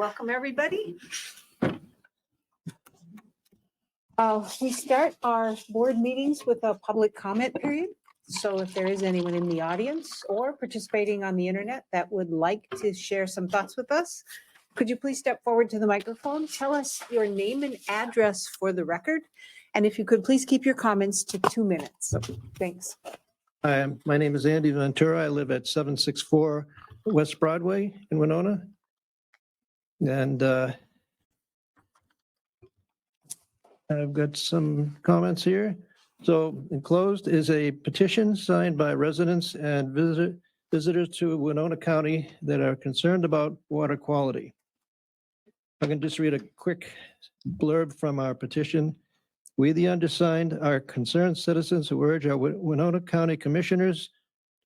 Welcome, everybody. We start our board meetings with a public comment period. So if there is anyone in the audience or participating on the internet that would like to share some thoughts with us, could you please step forward to the microphone? Tell us your name and address for the record. And if you could please keep your comments to 2 minutes. Thanks. Hi, my name is Andy Ventura. I live at 764 West Broadway in Winona. And I've got some comments here. So enclosed is a petition signed by residents and visitors to Winona County that are concerned about water quality. I can just read a quick blurb from our petition. We, the undersigned, are concerned citizens who urge our Winona County Commissioners,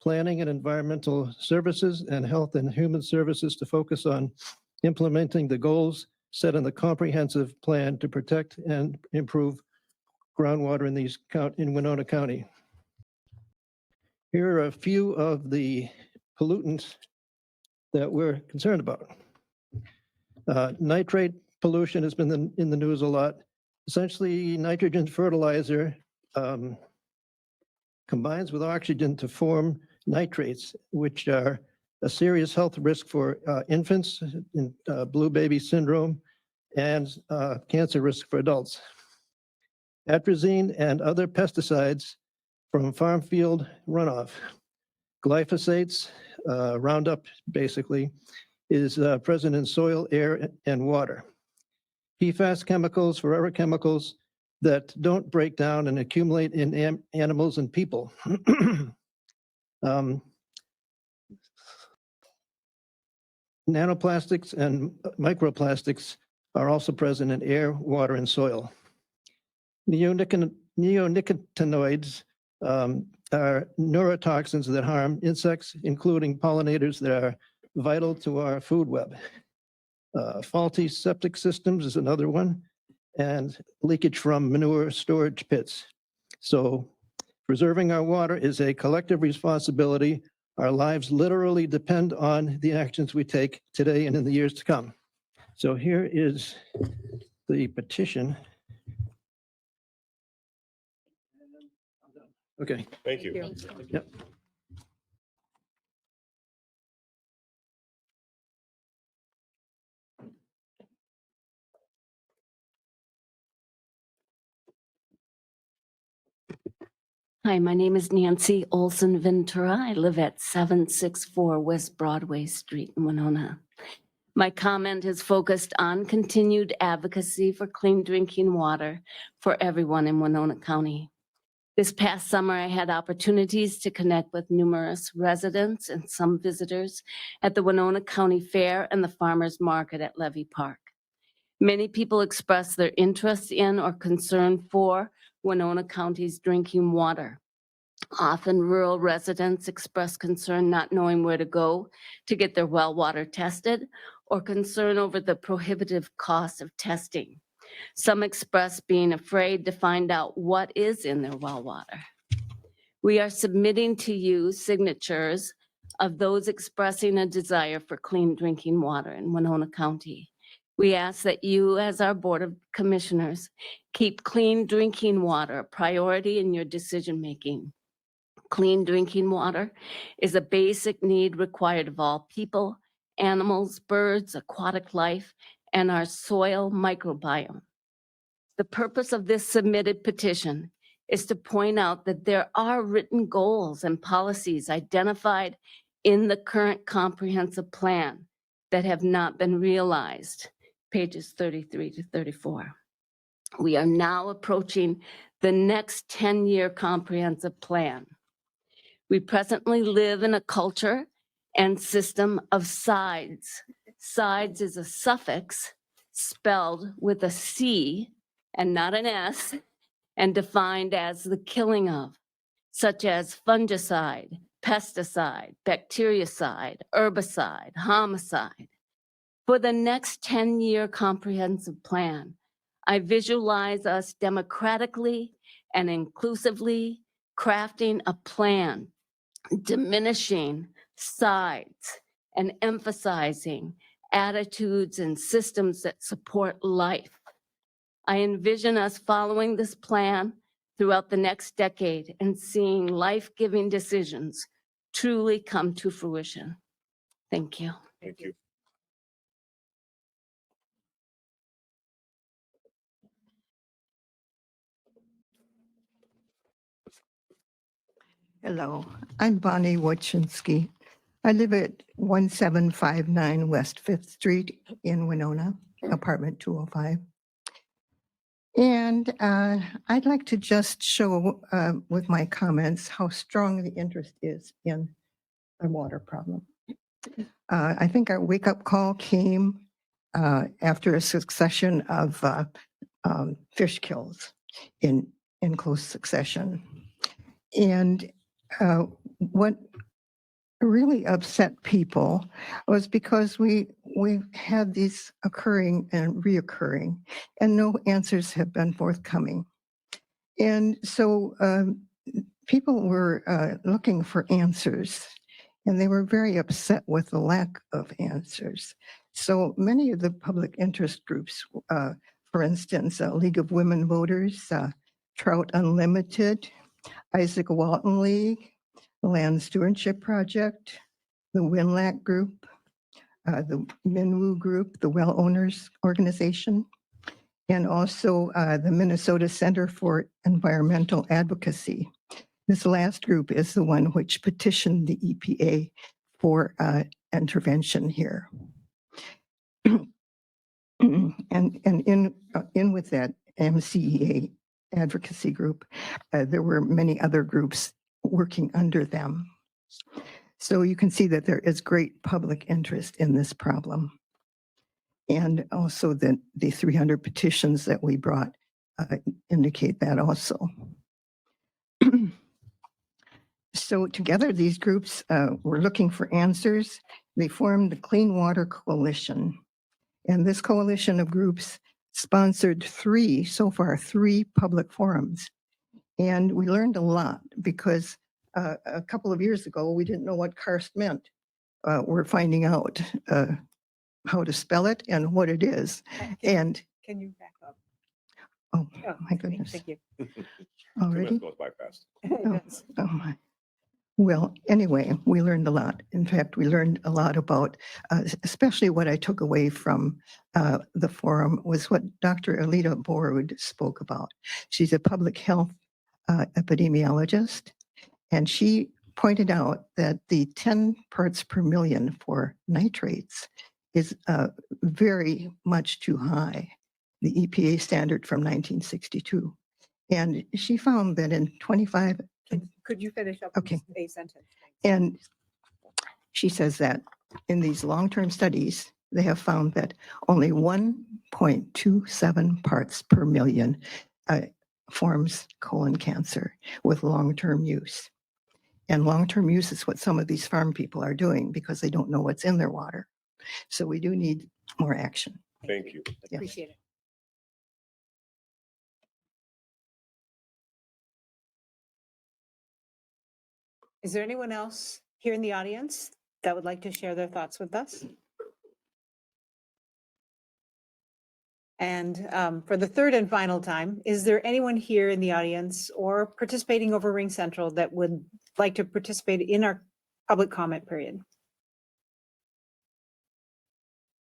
Planning and Environmental Services, and Health and Human Services to focus on implementing the goals set in the comprehensive plan to protect and improve groundwater in Winona County. Here are a few of the pollutants that we're concerned about. Nitrate pollution has been in the news a lot. Essentially, nitrogen fertilizer combines with oxygen to form nitrates, which are a serious health risk for infants in blue baby syndrome and cancer risk for adults. Atrazine and other pesticides from farm field runoff. Glyphosates, Roundup basically, is present in soil, air, and water. PFAS chemicals, forever chemicals that don't break down and accumulate in animals and people. Nanoplastics and microplastics are also present in air, water, and soil. Neonicotinoids are neurotoxins that harm insects, including pollinators that are vital to our food web. Faulty septic systems is another one, and leakage from manure storage pits. So preserving our water is a collective responsibility. Our lives literally depend on the actions we take today and in the years to come. So here is the petition. Okay. Thank you. Yep. Hi, my name is Nancy Olson Ventura. I live at 764 West Broadway Street in Winona. My comment is focused on continued advocacy for clean drinking water for everyone in Winona County. This past summer, I had opportunities to connect with numerous residents and some visitors at the Winona County Fair and the Farmers Market at Levy Park. Many people expressed their interest in or concern for Winona County's drinking water. Often rural residents express concern not knowing where to go to get their well water tested or concern over the prohibitive cost of testing. Some express being afraid to find out what is in their well water. We are submitting to you signatures of those expressing a desire for clean drinking water in Winona County. We ask that you, as our Board of Commissioners, keep clean drinking water a priority in your decision-making. Clean drinking water is a basic need required of all people, animals, birds, aquatic life, and our soil microbiome. The purpose of this submitted petition is to point out that there are written goals and policies identified in the current comprehensive plan that have not been realized, pages 33 to 34. We are now approaching the next 10-year comprehensive plan. We presently live in a culture and system of sides. Sides is a suffix spelled with a C and not an S, and defined as the killing of, such as fungicide, pesticide, bactericide, herbicide, homicide. For the next 10-year comprehensive plan, I visualize us democratically and inclusively crafting a plan diminishing sides and emphasizing attitudes, and systems that support life. I envision us following this plan throughout the next decade and seeing life-giving decisions truly come to fruition. Thank you. Thank you. Hello, I'm Bonnie Wojcinski. I live at 1759 West Fifth Street in Winona, apartment 205. And I'd like to just show with my comments how strong the interest is in the water problem. I think our wake-up call came after a succession of fish kills in close succession. And what really upset people was because we had these occurring and reoccurring, and no answers have been forthcoming. And so people were looking for answers, and they were very upset with the lack of answers. So many of the public interest groups, for instance, League of Women Voters, Trout Unlimited, Isaac Walton League, the Land Stewardship Project, the WinLAC Group, the Minwoo Group, the Well Owners Organization, and also the Minnesota Center for Environmental Advocacy. This last group is the one which petitioned the EPA for intervention here. and in with that MCEA advocacy group, there were many other groups working under them. So you can see that there is great public interest in this problem. And also the 300 petitions that we brought indicate that also. So together, these groups were looking for answers. They formed the Clean Water Coalition. And this coalition of groups sponsored so far three public forums. And we learned a lot because a couple of years ago, we didn't know what karst meant. We're finding out how to spell it and what it is. And Can you back up? oh Oh, my goodness, Thank you. 2 already? minutes goes by fast. Oh, oh my. Well, anyway, we learned a lot. In fact, we learned a lot about, especially what I took away from the forum was what Dr. Alita Borud spoke about. She's a public health epidemiologist, and she pointed out that the 10 parts per million for nitrates is very much too high, the EPA standard from 1962. And she found that in 25 Could you finish up Okay. a sentence? And she says that in these long-term studies, they have found that only 1.27 parts per million forms colon cancer with long-term use. And long-term use is what some of these farm people are doing because they don't know what's in their water. So we do need more action. Thank you. Yes. Appreciate it. Is there anyone else here in the audience that would like to share their thoughts with us? And for the third and final time, is there anyone here in the audience or participating over Ring Central that would like to participate in our public comment period?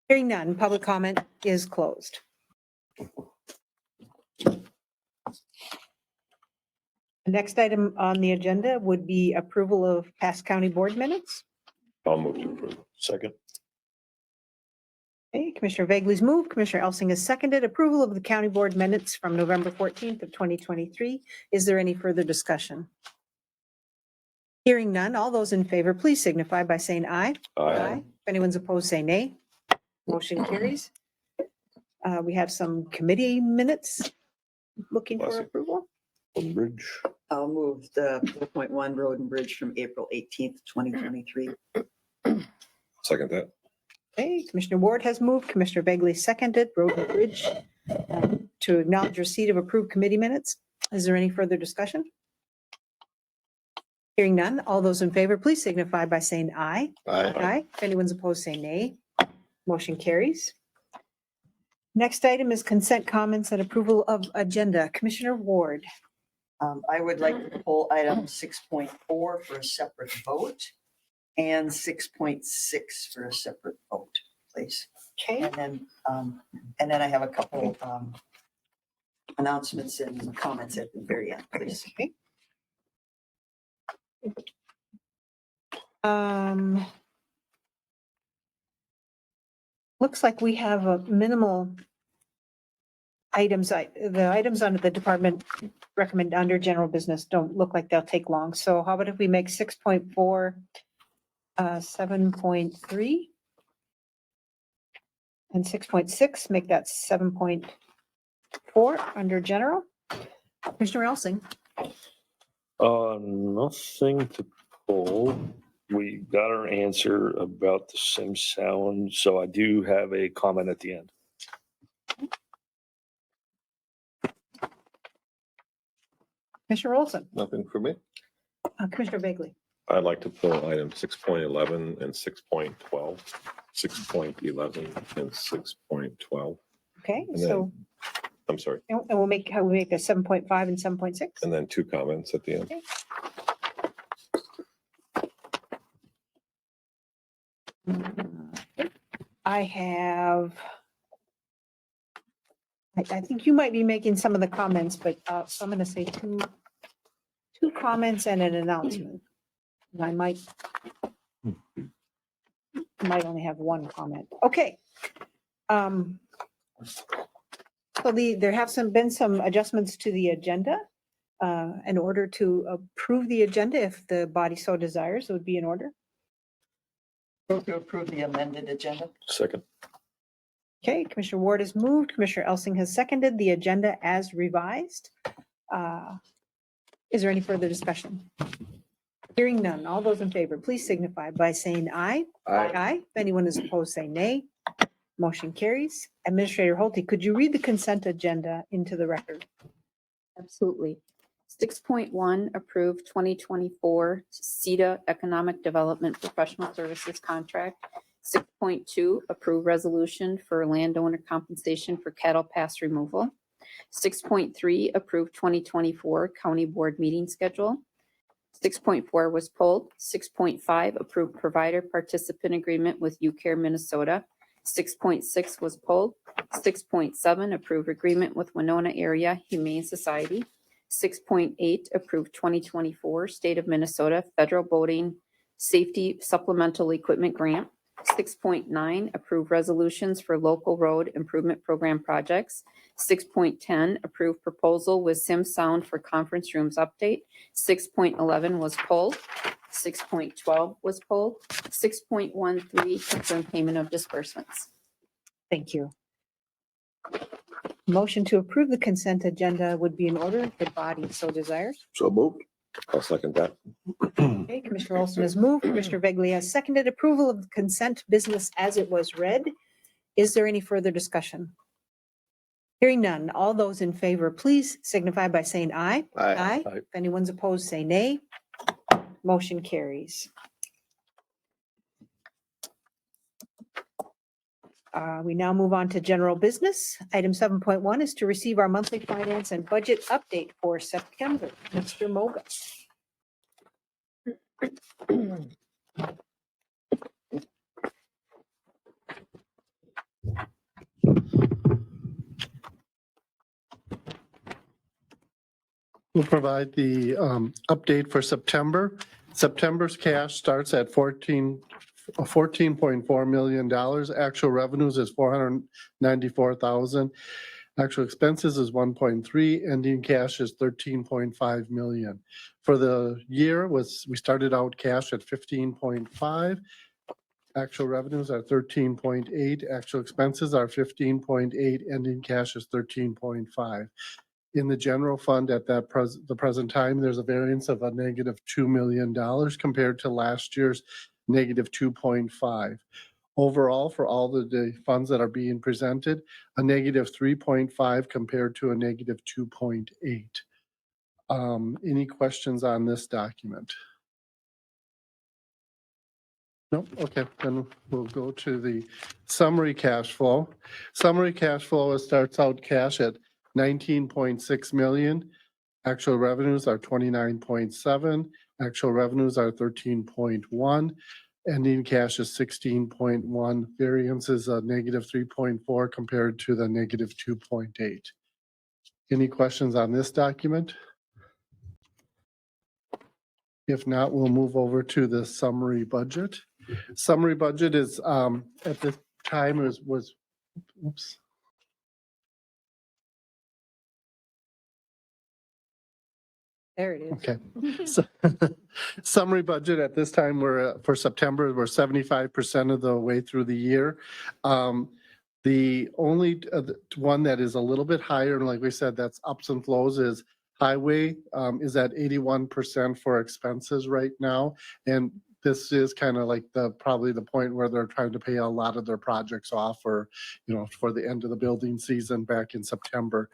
Hearing none, public comment is closed. The next item on the agenda would be approval of past county board minutes. I'll move to approve. Second. Okay, Commissioner Vagley's moved, Commissioner Elsing has seconded approval of the county board minutes from November 14th of 2023. Is there any further discussion? Hearing none, all those in favor, please signify by saying aye. Aye. If anyone's opposed, say nay. Motion carries. We have some committee minutes looking Bless for you. approval. On bridge. I'll move the 4.1 Road and Bridge from April 18th, 2023. Second that. Okay, Commissioner Ward has moved, Commissioner Begley seconded, Road and Bridge to acknowledge receipt of approved committee minutes. Is there any further discussion? Hearing none, all those in favor, please signify by saying aye. Aye. If anyone's opposed, say nay. Motion carries. Next item is consent comments and approval of agenda. Commissioner Ward. I would like to pull item 6.4 for a separate vote and 6.6 for a separate vote, please. Okay. And then I have a couple announcements and comments at the very end, please. Okay. Looks like we have a minimal items. The items under the department recommend under general business don't look like they'll take long. So how about if we make 6.4, 7.3? And 6.6, make that 7.4 under general. Commissioner Elsing. Nothing to pull. We got our answer about the same sound, so I do have a comment at the end. Commissioner Olson. Nothing for me. Commissioner Bagley. I'd like to pull item 6.11 and 6.12, 6.11 and 6.12. Okay, And so, I'm sorry, and we'll make, how we make a 7.5 and 7.6? and then two comments at the end. I have, I think you might be making some of the comments, but so I'm going to say two comments and an announcement. And I might only have one comment. Okay. So there have been some adjustments to the agenda. In order to approve the agenda, if the body so desires, it would be in order. Move to approve the amended agenda. Second. Okay, Commissioner Ward has moved, Commissioner Elsing has seconded the agenda as revised. Is there any further discussion? Hearing none, all those in favor, please signify by saying aye. Aye. If anyone is opposed, say nay. Motion carries. Administrator Holte, could you read the consent agenda into the record? Absolutely. 6.1, approve 2024 CETA Economic Development Professional Services Contract. 6.2, approve resolution for landowner compensation for cattle pass removal. 6.3, approve 2024 County Board meeting schedule. 6.4 was pulled. 6.5, approve provider participant agreement with UCare Minnesota. 6.6 was pulled. 6.7, approve agreement with Winona Area Humane Society. 6.8, approve 2024 State of Minnesota Federal Boating Safety Supplemental Equipment Grant. 6.9, approve resolutions for local road improvement program projects. 6.10, approve proposal with Sim Sound for conference rooms update. 6.11 was pulled. 6.12 was pulled. 6.13, confirm payment of disbursements. Thank you. Motion to approve the consent agenda would be in order if the body so desires. So moved. I'll second that. Okay, Commissioner Olson has moved, Commissioner Begley has seconded approval of the consent business as it was read. Is there any further discussion? Hearing none, all those in favor, please signify by saying aye. Aye. If anyone's opposed, say nay. Motion carries. We now move on to general business. Item 7.1 is to receive our monthly finance and budget update for September. Mr. Moga. We'll provide the update for September. September's cash starts at $14.4 million. Actual revenues is $494,000. Actual expenses is 1.3. Ending cash is 13.5 million. For the year, we started out cash at 15.5. Actual revenues are 13.8. Actual expenses are 15.8. Ending cash is 13.5. In the general fund at the present time, there's a variance of a negative $2 million compared to last year's negative 2.5. Overall, for all the funds that are being presented, a negative 3.5 compared to a negative 2.8. Any questions on this document? Nope, okay, then we'll go to the summary cash flow. Summary cash flow starts out cash at 19.6 million. Actual revenues are 29.7. Actual revenues are 13.1. Ending cash is 16.1. Variance is a negative 3.4 compared to the negative 2.8. Any questions on this document? If not, we'll move over to the summary budget. Summary budget is, at this time was, oops. There it is. Okay. So, summary budget at this time, for September, we're 75% of the way through the year. The only one that is a little bit higher, and like we said, that's ups and flows, is highway, is at 81% for expenses right now. And this is kind of like probably the point where they're trying to pay a lot of their projects off, or, for the end of the building season back in September.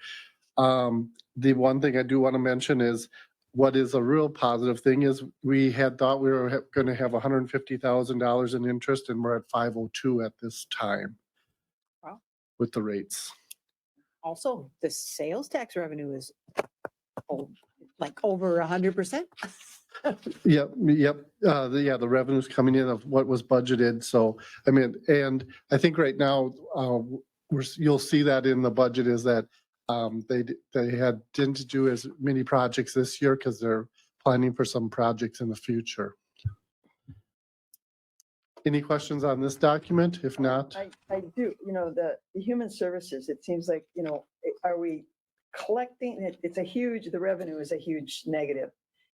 The one thing I do want to mention is, what is a real positive thing is we had thought we were going to have $150,000 in interest, and we're at 502 at this time. Wow. With the rates. Also, the sales tax revenue is like over 100%. Yep. The revenue's coming in of what was budgeted. So, I mean, and I think right now, you'll see that in the budget is that they didn't do as many projects this year because they're planning for some projects in the future. Any questions on this document? If not, I do, the human services, it seems like, are we collecting, the revenue is a huge negative.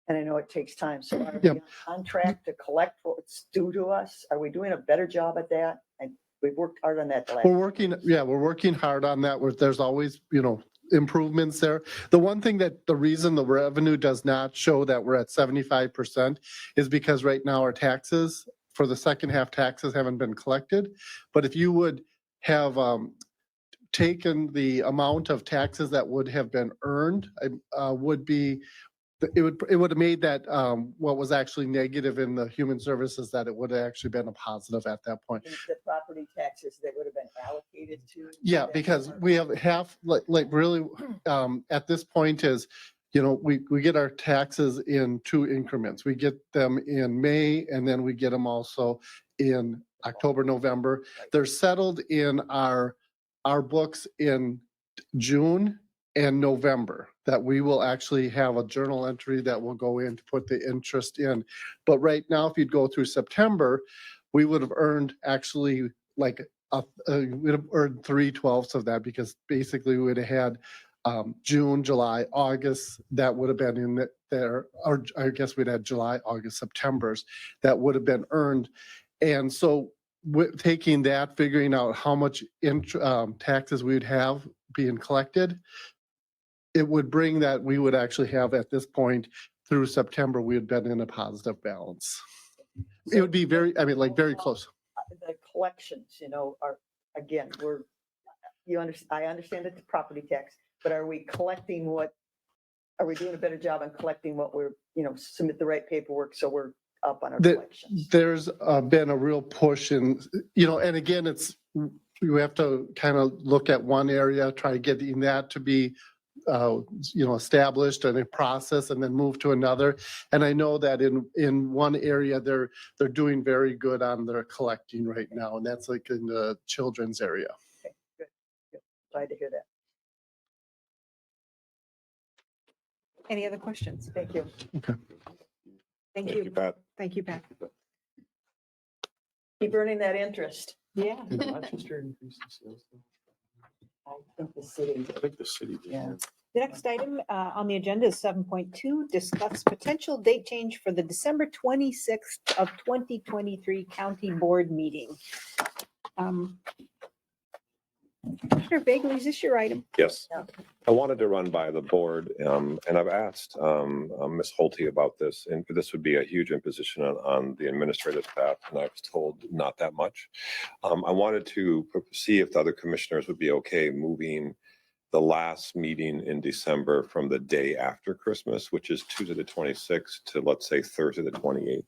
And I know it takes time. So are we on track to collect what's due to us? Are we doing a better job at that? And we've worked hard on that. we're working hard on that. There's always, improvements there. The one thing the reason the revenue does not show that we're at 75% is because right now our taxes for the second half taxes haven't been collected. But if you would have taken the amount of taxes that would have been earned, it would have made that what was actually negative in the human services, that it would have actually been a positive at that point. The property taxes that would have been allocated to. Yeah, because we have half, like really, at this point is, we get our taxes in 2 increments. We get them in May, and then we get them also in October, November. They're settled in our books in June and November, that we will actually have a journal entry that will go in to put the interest in. But right now, if you'd go through September, we would have earned actually like we'd have earned 3/12 of that, because basically we would have had June, July, August, that would have been in there, or I guess we'd had July, August, September's that would have been earned. And so taking that, figuring out how much taxes we would have being collected, it would bring that we would actually have at this point through September, we had been in a positive balance. It would be very close. The collections, are, again, I understand it's property tax, but are we doing a better job on collecting what we're, submit the right paperwork so we're up on our collections? There's been a real push and again, you have to kind of look at one area, try getting that to be established and a process, and then move to another. And I know that in one area, they're doing very good on their collecting right now. And that's like in the children's area. Okay, good. Glad to hear that. Any other questions? Thank you. Okay. Thank you. Pat. Thank you, Pat. Keep earning that interest. Yeah. Did Rochester increase the sales tax? I think the city. I think the city did. Yeah. The next item on the agenda is 7.2, discuss potential date change for the December 26th of 2023 county board meeting. Commissioner Bagley, is this your item? Yes, Yeah. I wanted to run by the board, and I've asked Ms. Holte about this, and this would be a huge imposition on the administrative staff, and I was told not that much. I wanted to see if the other commissioners would be okay moving the last meeting in December from the day after Christmas, which is Tuesday the 26th, to, let's say, Thursday the 28th.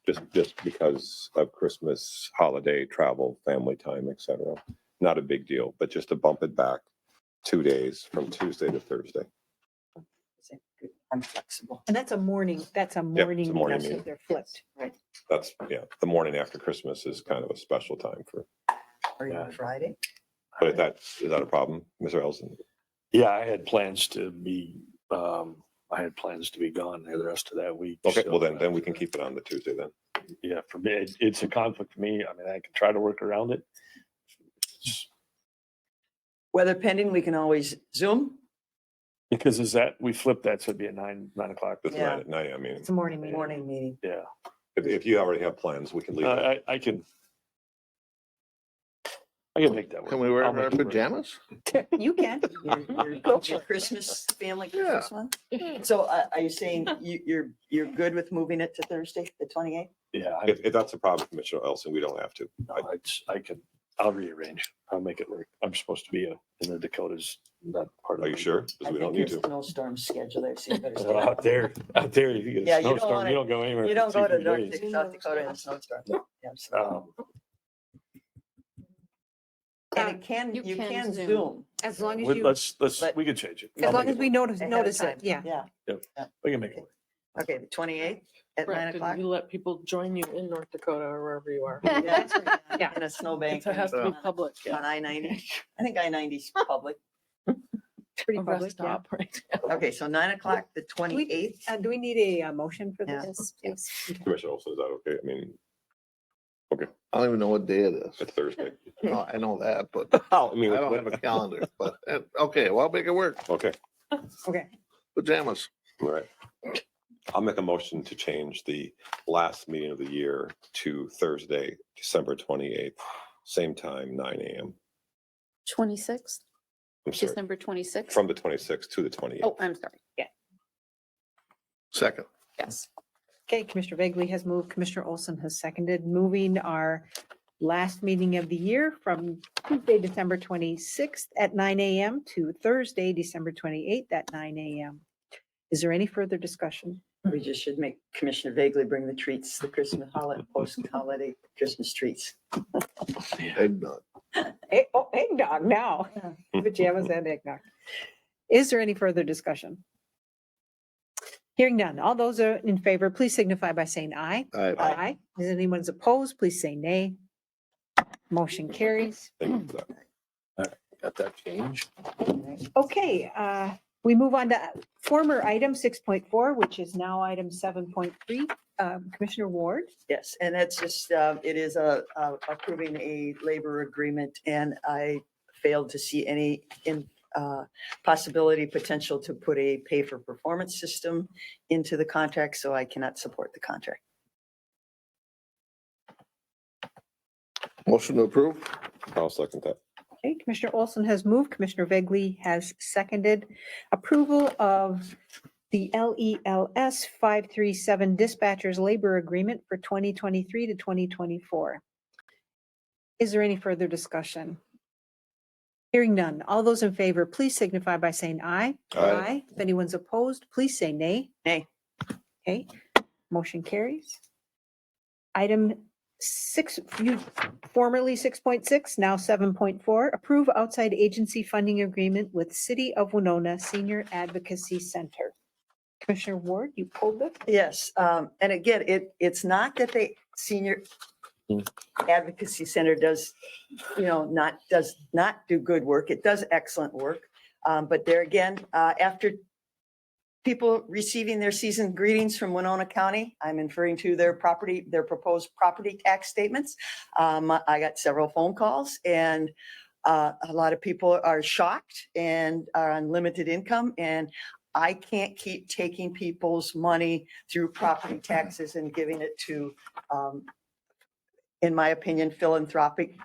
just because of Christmas, holiday, travel, family time, et cetera. Not a big deal, but just to bump it back 2 days from Tuesday to Thursday. I'm flexible. And that's a morning, it's a meeting, morning so meeting. they're flipped. Right. That's, yeah, the morning after Christmas is kind of a special time for, Or even Friday. but is that a problem, Mr. Elson? Yeah, I had plans to be gone there the rest of that week. Okay, so, well then we can keep it on the Tuesday then. Yeah, for me, it's a conflict for me. I mean, I can try to work around it. Weather pending, we can always Zoom. Because we flipped that, so it'd be at 9 o'clock. That's Yeah. 9 at night, I mean, It's a morning meeting. Morning meeting. Yeah, if you already have plans, we can leave it. I can make that work. Can we wear I'll make our it work. pajamas? You can. Your Christmas, family Christmas one? So are you saying you're good with moving it to Thursday, the 28th? Yeah, If that's a problem, Commissioner Elson, we don't have to. I'll rearrange. I'll make it work. I'm supposed to be in the Dakotas, not part of. Are you sure? I Because we don't think need your to. snowstorm schedule there, so you better. Well, out there, if you get Yeah, a you don't snowstorm, wanna- you don't go anywhere. You for don't go 2, to 3 North days. South Dakota in a snowstorm. No. Yeah, so- And it can, You you can can Zoom. Zoom. As long as you, Let's, Let- we can change it. as I'll long make as it we work. notice ahead of it, time. yeah. Yeah. We can make it work. Okay, the 28th at 9 Correct, o'clock. and you let people join you in North Dakota or wherever you are. Yeah. In a snowbank. It has to be public, On yeah. I-90. I think I-90 is public. Pretty A public, rest yeah. stop, right? Okay, so 9 o'clock, the 28th. Do we need a motion for Yeah. this? Yes, please. Commissioner Olson, is that okay? I mean, I don't even know what day it is. it's Thursday. Oh, I know that, but I I mean, don't have a calendar, but, okay, well, I'll make it work. Okay, Okay. Pajamas. all right. I'll make a motion to change the last meeting of the year to Thursday, December 28th, same time, 9 a.m. 26th, I'm sorry, December 26th. from the 26th to the 28th. Oh, I'm sorry. Second. Yes. Okay, Commissioner Vagley has moved, Commissioner Olson has seconded, moving our last meeting of the year from Tuesday, December 26th at 9 a.m. to Thursday, December 28th at 9 a.m. Is there any further discussion? We just should make Commissioner Vaguely bring the treats, the Christmas holiday, post-holiday Christmas treats. Eggnog. Eggnog now. Pajamas and eggnog. Is there any further discussion? Hearing none. All those are in favor, please signify by saying aye. Aye. Aye. Is anyone's opposed? Please say nay. Motion carries. Thank you for that. Got that changed? Okay, we move on to former item 6.4, which is now item 7.3. Commissioner Ward. Yes, and that's just, it is approving a labor agreement, and I failed to see any possibility, potential to put a pay-for-performance system into the contract, so I cannot support the contract. Motion to approve? I'll second that. Okay, Commissioner Olson has moved, Commissioner Vegley has seconded approval of the LELS 537 dispatchers labor agreement for 2023 to 2024. Is there any further discussion? Hearing none. All those in favor, please signify by saying aye. Aye. If anyone's opposed, please say nay. Nay. Okay, motion carries. Item 6, formerly 6.6, now 7.4, approve outside agency funding agreement with City of Winona Senior Advocacy Center. Commissioner Ward, you pulled this? Yes, and again, it's not that the Senior Advocacy Center does not do good work. It does excellent work. But there again, after people receiving their season greetings from Winona County, I'm inferring to their proposed property tax statements. I got several phone calls, and a lot of people are shocked and are on limited income, and I can't keep taking people's money through property taxes and giving it to, in my opinion, philanthropic,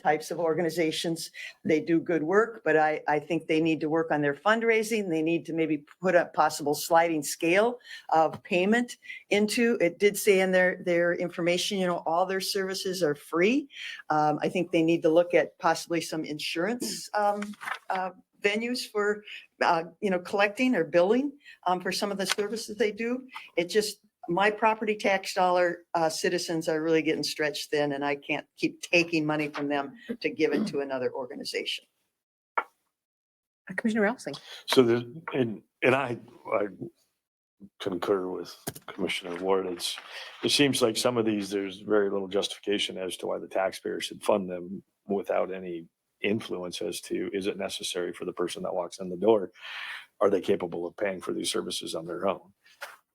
types of organizations. They do good work, but I think they need to work on their fundraising. They need to maybe put a possible sliding scale of payment into. It did say in their information, all their services are free. I think they need to look at possibly some insurance venues for, collecting or billing for some of the services they do. It just, my property tax dollar, citizens are really getting stretched thin, and I can't keep taking money from them to give it to another organization. Commissioner Elsing. So there's, and I concur with Commissioner Ward. It seems like some of these, there's very little justification as to why the taxpayer should fund them without any influence as to, is it necessary for the person that walks in the door? Are they capable of paying for these services on their own?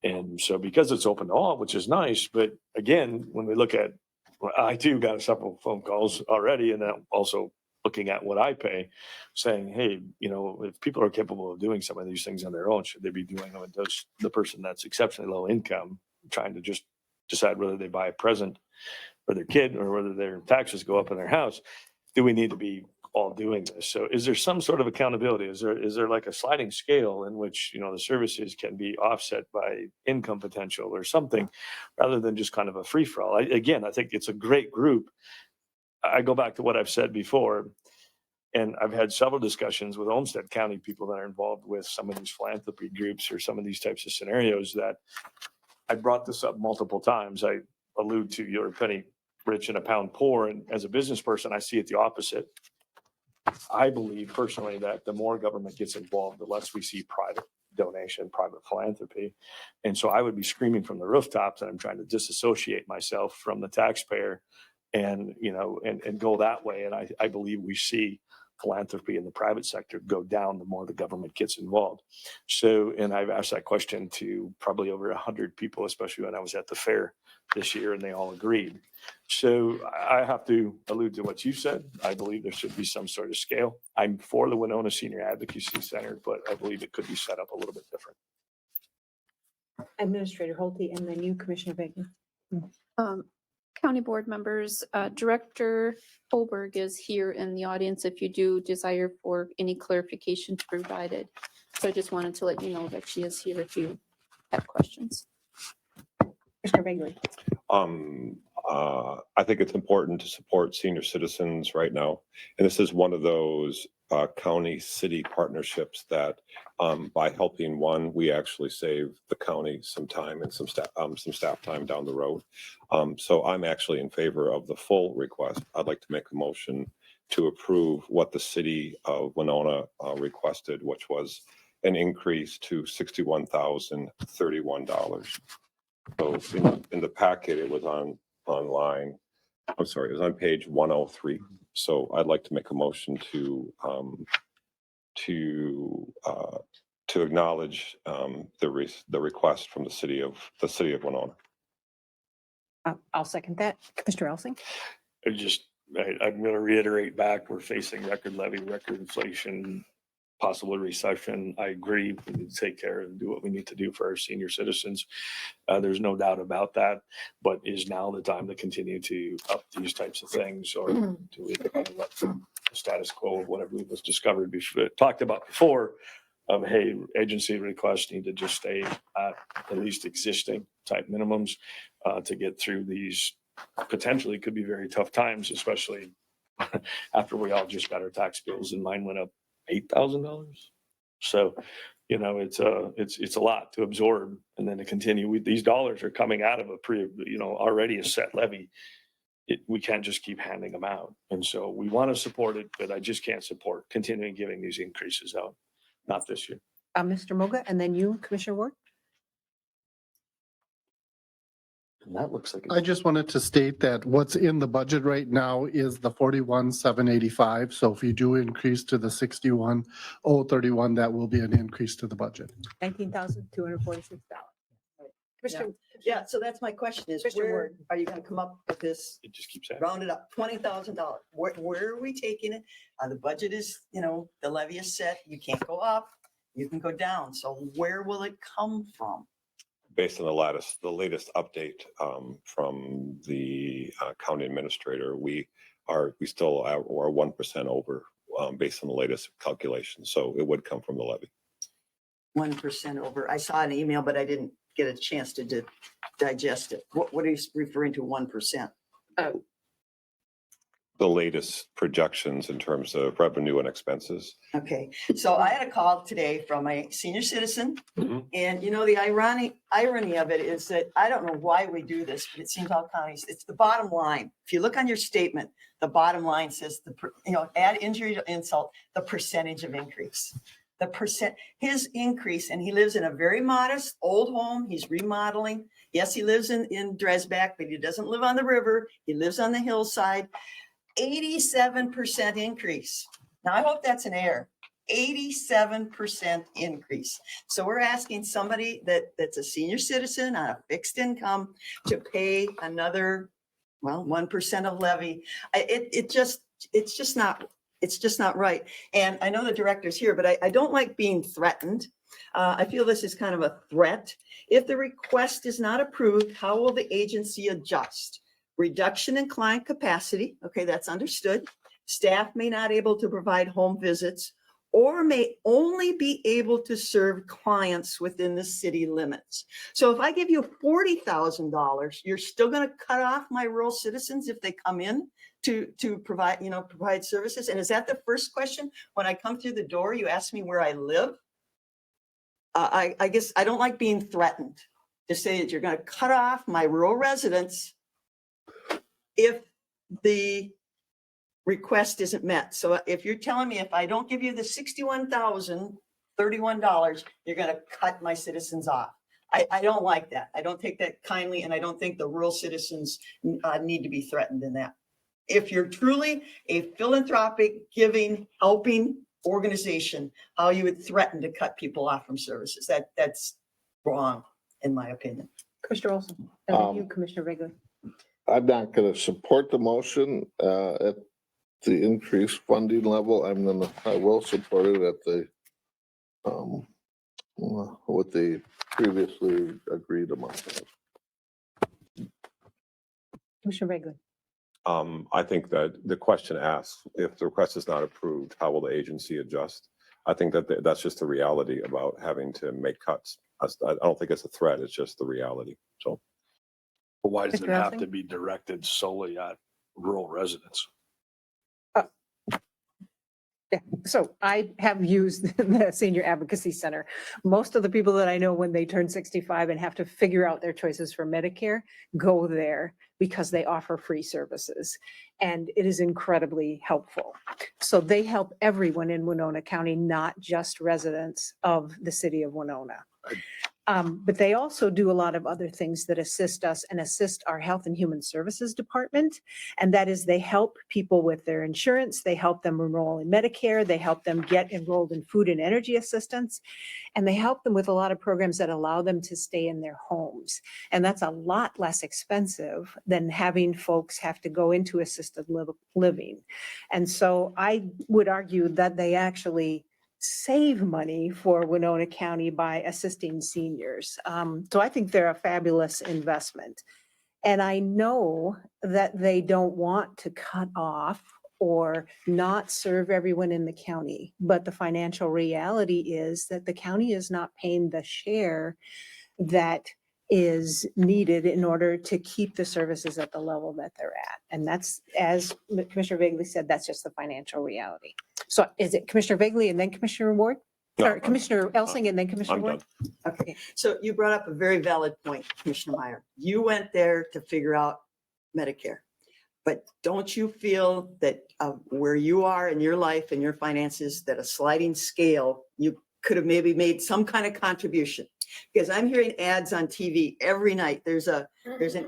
And so because it's open to all, which is nice, but again, when we look at, well, I too got several phone calls already, and I'm also looking at what I pay, saying, hey, you know, if people are capable of doing some of these things on their own, should they be doing them? And does the person that's exceptionally low income trying to just decide whether they buy a present for their kid or whether their taxes go up in their house, do we need to be all doing this? So is there some sort of accountability? Is there like a sliding scale in which, you know, the services can be offset by income potential or something, rather than just kind of a free for all? Again, I think it's a great group. I go back to what I've said before, and I've had several discussions with Olmsted County people that are involved with some of these philanthropy groups or some of these types of scenarios, that I brought this up multiple times. I allude to your penny rich and a pound poor. And as a business person, I see it the opposite. I believe personally that the more government gets involved, the less we see private donation, private philanthropy. And so I would be screaming from the rooftops that I'm trying to disassociate myself from the taxpayer and, you know, and go that way. And I believe we see philanthropy in the private sector go down the more the government gets involved. So, and I've asked that question to probably over 100 people, especially when I was at the fair this year, and they all agreed. So I have to allude to what you said. I believe there should be some sort of scale. I'm for the Winona Senior Advocacy Center, but I believe it could be set up a little bit different. Administrator Holte, and then you, Commissioner Bacon. County board members, Director Holberg is here in the audience if you do desire for any clarification provided. So I just wanted to let you know that she is here if you have questions. Commissioner Bagley. I think it's important to support senior citizens right now. And this is one of those county city partnerships that by helping one, we actually save the county some time and some staff time down the road. So I'm actually in favor of the full request. I'd like to make a motion to approve what the city of Winona requested, which was an increase to $61,031. So in the packet, it was online. I'm sorry, it was on page 103. So I'd like to make a motion to acknowledge the request from the city of Winona. I'll second that. Commissioner Elsing. I'm going to reiterate back, we're facing record levy, record inflation, possible recession. I agree. We need to take care and do what we need to do for our senior citizens. There's no doubt about that. But is now the time to continue to up these types of things, or do we kind of let the status quo of whatever was discovered before, talked about before, of hey, agency requests need to just stay at least existing type minimums to get through these potentially could be very tough times, especially after we all just got our tax bills and mine went up $8,000. So, you know, it's a lot to absorb, and then to continue. These dollars are coming out of a already a set levy. We can't just keep handing them out, and so we want to support it, but I just can't support continuing giving these increases out. Not this year. Mr. Moga, and then you, Commissioner Ward. And that looks like I just wanted to state that what's in the budget right now is the 41,785. So if you do increase to the 61,031, that will be an increase to the budget. $19,246. Commissioner. Yeah, so that's my question is, Commissioner where Ward. are you gonna come up with this? it just keeps happening. Round it up, $20,000. Where are we taking it? The budget is, the levy is set. You can't go up, you can go down. So where will it come from? Based on the latest update from the county administrator, we still are 1% over based on the latest calculation. So it would come from the levy. 1% over. I saw an email, but I didn't get a chance to digest it. What are you referring to 1%? the latest projections in terms of revenue and expenses. Okay, so I had a call today from a senior citizen. Mhm. And you know, the irony of it is that I don't know why we do this, but it seems all counties, it's the bottom line. If you look on your statement, the bottom line says add injury to insult, the percentage of increase. His increase, and he lives in a very modest old home. He's remodeling. Yes, he lives in Dresbach, but he doesn't live on the river. He lives on the hillside. 87% increase. Now, I hope that's an error. 87% increase. So we're asking somebody that's a senior citizen on a fixed income to pay another, 1% of levy. It's just not right. And I know the director's here, but I don't like being threatened. I feel this is kind of a threat. If the request is not approved, how will the agency adjust? Reduction in client capacity. Okay, that's understood. Staff may not able to provide home visits or may only be able to serve clients within the city limits. So if I give you $40,000, you're still going to cut off my rural citizens if they come in to provide services. And is that the first question? When I come through the door, you ask me where I live. I guess I don't like being threatened to say that you're going to cut off my rural residents if the request isn't met. So if you're telling me if I don't give you the $61,031, you're going to cut my citizens off. I don't like that. I don't take that kindly, and I don't think the rural citizens need to be threatened in that. If you're truly a philanthropic, giving, helping organization, how you would threaten to cut people off from services. That's wrong, in my opinion. Commissioner Olson, and then you, Commissioner Regley. I'm not going to support the motion at the increased funding level. I will support it at the what they previously agreed amongst us. Commissioner Regley. I think that the question asks, if the request is not approved, how will the agency adjust? I think that that's just the reality about having to make cuts. I don't think it's a threat. It's just the reality. So. But why does it Mr. have Elsing? to be directed solely at rural residents? Yeah, so I have used the Senior Advocacy Center. Most of the people that I know when they turn 65 and have to figure out their choices for Medicare go there because they offer free services. And it is incredibly helpful. So they help everyone in Winona County, not just residents of the city of Winona. But they also do a lot of other things that assist us and assist our Health and Human Services Department. And that is they help people with their insurance. They help them enroll in Medicare. They help them get enrolled in food and energy assistance. And they help them with a lot of programs that allow them to stay in their homes. And that's a lot less expensive than having folks have to go into assisted living. And so I would argue that they actually save money for Winona County by assisting seniors. So I think they're a fabulous investment. And I know that they don't want to cut off or not serve everyone in the county. But the financial reality is that the county is not paying the share that is needed in order to keep the services at the level that they're at. And that's, as Commissioner Vagley said, that's just the financial reality. So is it Commissioner Vagley and then Commissioner Ward? No, Or Commissioner Elsing and then Commissioner I'm Ward? done. Okay, so you brought up a very valid point, Commissioner Meyer. You went there to figure out Medicare. But don't you feel that where you are in your life and your finances, that a sliding scale, you could have maybe made some kind of contribution? Because I'm hearing ads on TV every night. There's an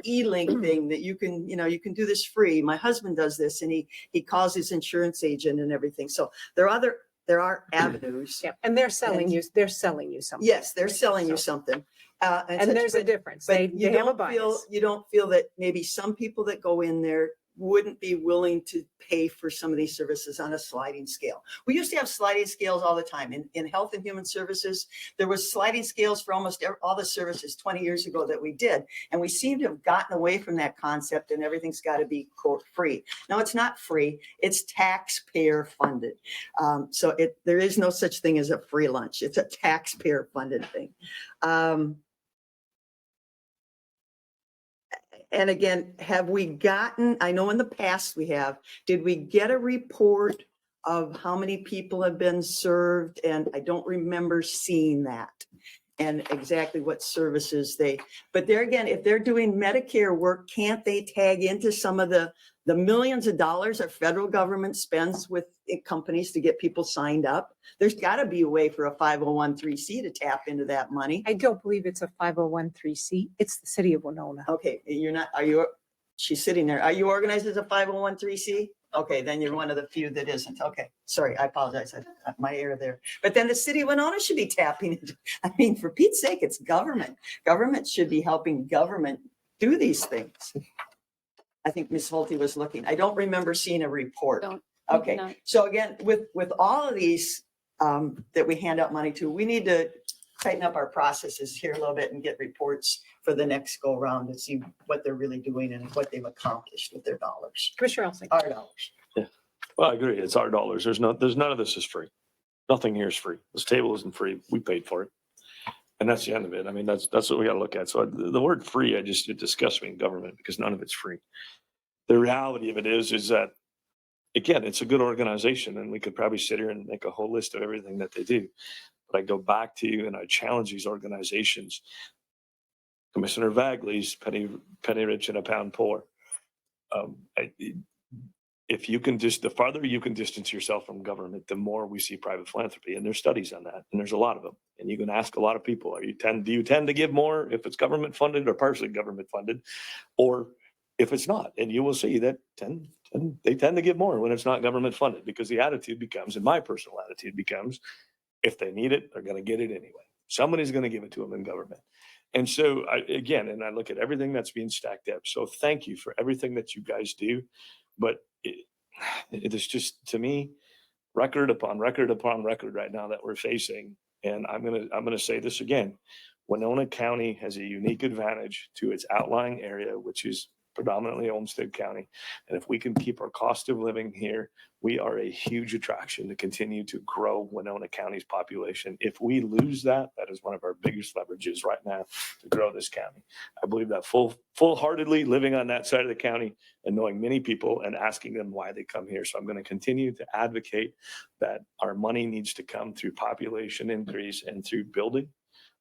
e-link thing that you can do this free. My husband does this, and he calls his insurance agent and everything. So there are avenues. Yeah, and they're selling you something. Yes, they're selling you something. And there's a difference. They have a bias. You don't feel that maybe some people that go in there wouldn't be willing to pay for some of these services on a sliding scale. We used to have sliding scales all the time. In Health and Human Services, there was sliding scales for almost all the services 20 years ago that we did. And we seem to have gotten away from that concept, and everything's got to be, quote, free. No, it's not free. It's taxpayer funded. So there is no such thing as a free lunch. It's a taxpayer funded thing. And again, have we gotten, I know in the past we have, did we get a report of how many people have been served? And I don't remember seeing that. And exactly what services but there again, if they're doing Medicare work, can't they tag into some of the millions of dollars our federal government spends with companies to get people signed up? There's got to be a way for a 501(c) to tap into that money. I don't believe it's a 501(c). It's the city of Winona. Okay, she's sitting there. Are you organized as a 501(c)? Okay, then you're one of the few that isn't. Okay, sorry, I apologize. My error there. But then the city of Winona should be tapping into, I mean, for Pete's sake, it's government. Government should be helping government do these things. I think Ms. Holte was looking. I don't remember seeing a report. Okay, No. so again, with all of these that we hand out money to, we need to tighten up our processes here a little bit and get reports for the next go around to see what they're really doing and what they've accomplished with their dollars, Commissioner Olson. our dollars. Well, I agree. It's our dollars. There's none of this is free. Nothing here is free. This table isn't free. We paid for it. And that's the end of it. I mean, that's what we got to look at. So the word free, it disgusts me in government because none of it's free. The reality of it is that, again, it's a good organization and we could probably sit here and make a whole list of everything that they do. But I go back to you and I challenge these organizations. Commissioner Vagley's penny rich and a pound poor. If you can the farther you can distance yourself from government, the more we see private philanthropy. And there's studies on that. And there's a lot of them. And you can ask a lot of people, do you tend to give more if it's government funded or partially government funded, or if it's not? And you will see that they tend to give more when it's not government funded, because the attitude becomes, and my personal attitude becomes, if they need it, they're going to get it anyway. Somebody's going to give it to them in government. And so I look at everything that's being stacked up. So thank you for everything that you guys do. But it is just, to me, record upon record upon record right now that we're facing. And I'm going to say this again. Winona County has a unique advantage to its outlying area, which is predominantly Olmsted County. And if we can keep our cost of living here, we are a huge attraction to continue to grow Winona County's population. If we lose that, that is one of our biggest leverages right now to grow this county. I believe that full-heartedly, living on that side of the county and knowing many people and asking them why they come here. So I'm going to continue to advocate that our money needs to come through population increase and through building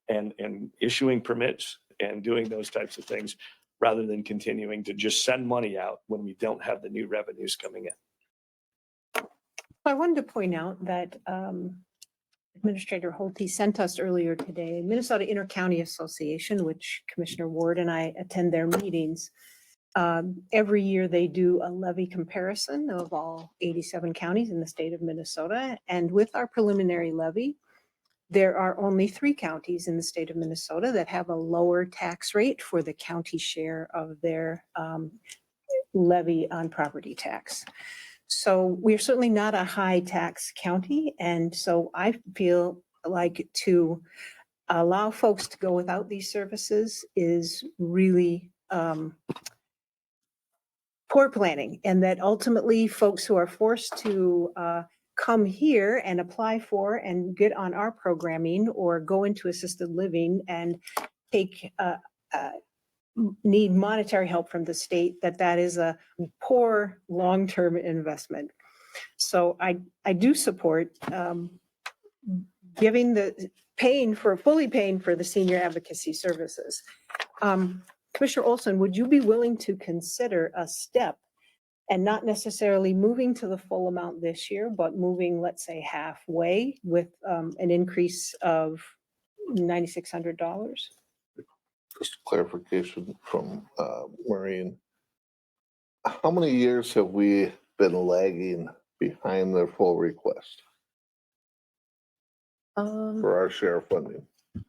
and issuing permits and doing those types of things, rather than continuing to just send money out when we don't have the new revenues coming in. I wanted to point out that Administrator Holte sent us earlier today, Minnesota Intercounty Association, which Commissioner Ward and I attend their meetings. Every year they do a levy comparison of all 87 counties in the state of Minnesota. And with our preliminary levy, there are only 3 counties in the state of Minnesota that have a lower tax rate for the county share of their levy on property tax. So we're certainly not a high tax county. And so I feel like to allow folks to go without these services is really poor planning. And that ultimately folks who are forced to come here and apply for and get on our programming or go into assisted living and need monetary help from the state, that is a poor long-term investment. So I do support fully paying for the senior advocacy services. Commissioner Olson, would you be willing to consider a step and not necessarily moving to the full amount this year, but moving, let's say, halfway with an increase of $9,600? Just clarification from Maureen. How many years have we been lagging behind their full request for our share of funding?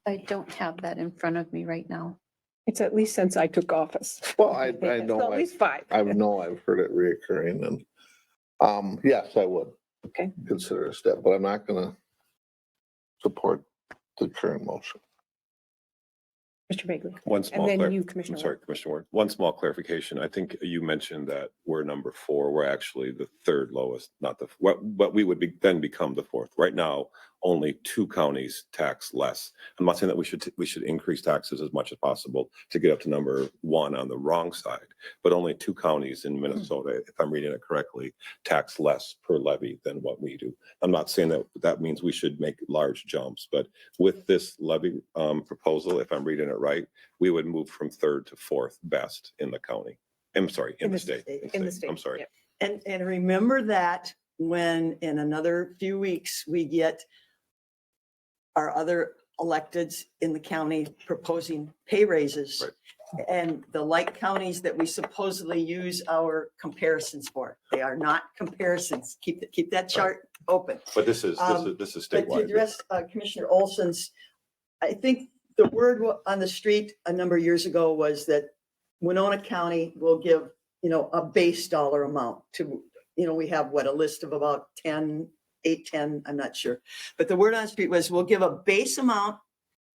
I don't have that in front of me right now. It's at least since I took office. Well, I It's know, at least 5. I know I've heard it reoccurring, and yes, I would Okay. consider a step, but I'm not gonna support the current motion. Mr. Bagley. One small, And then clar- you, I'm Commissioner sorry, Ward. Commissioner Ward. One small clarification. I think you mentioned that we're number 4. We're actually the 3rd lowest, not what we would then become the 4th. Right now, only 2 counties tax less. I'm not saying that we should increase taxes as much as possible to get up to number 1 on the wrong side, but only 2 counties in Minnesota, if I'm reading it correctly, tax less per levy than what we do. I'm not saying that that means we should make large jumps, but with this levy proposal, if I'm reading it right, we would move from 3rd to 4th best in the county. I'm sorry, in the state. In the state. I'm sorry. Yep. And remember that when in another few weeks, we get our other electeds in the county proposing pay raises. Right. And the like counties that we supposedly use our comparisons for, they are not comparisons. Keep that chart open. But this is But to statewide. address Commissioner Olson's, I think the word on the street a number of years ago was that Winona County will give, a base dollar amount to, we have a list of about 10, 8, 10, I'm not sure. But the word on the street was we'll give a base amount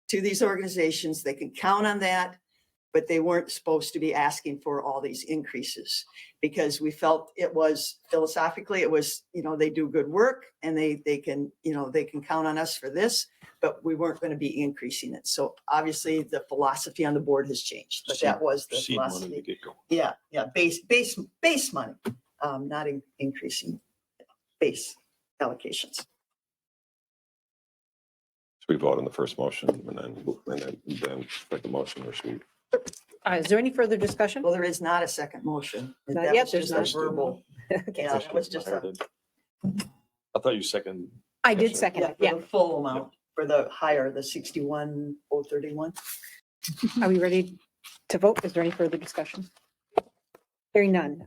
to these organizations. They can count on that, but they weren't supposed to be asking for all these increases because we felt it was philosophically, it was, they do good work and they can count on us for this, but we weren't going to be increasing it. So obviously the philosophy on the board has changed, but that was the Seed money to philosophy. get going. Yeah. Base money, not increasing base allocations. So we vote on the first motion and then make the motion or should we? Is there any further discussion? Well, there is not a second motion. Not That yet, was there's just a not. verbal. Okay. Yeah, that was just a, I thought you second. I did second it, for yeah. the full amount, for the higher, the 61,031. Are we ready to vote? Is there any further discussion? Hearing none.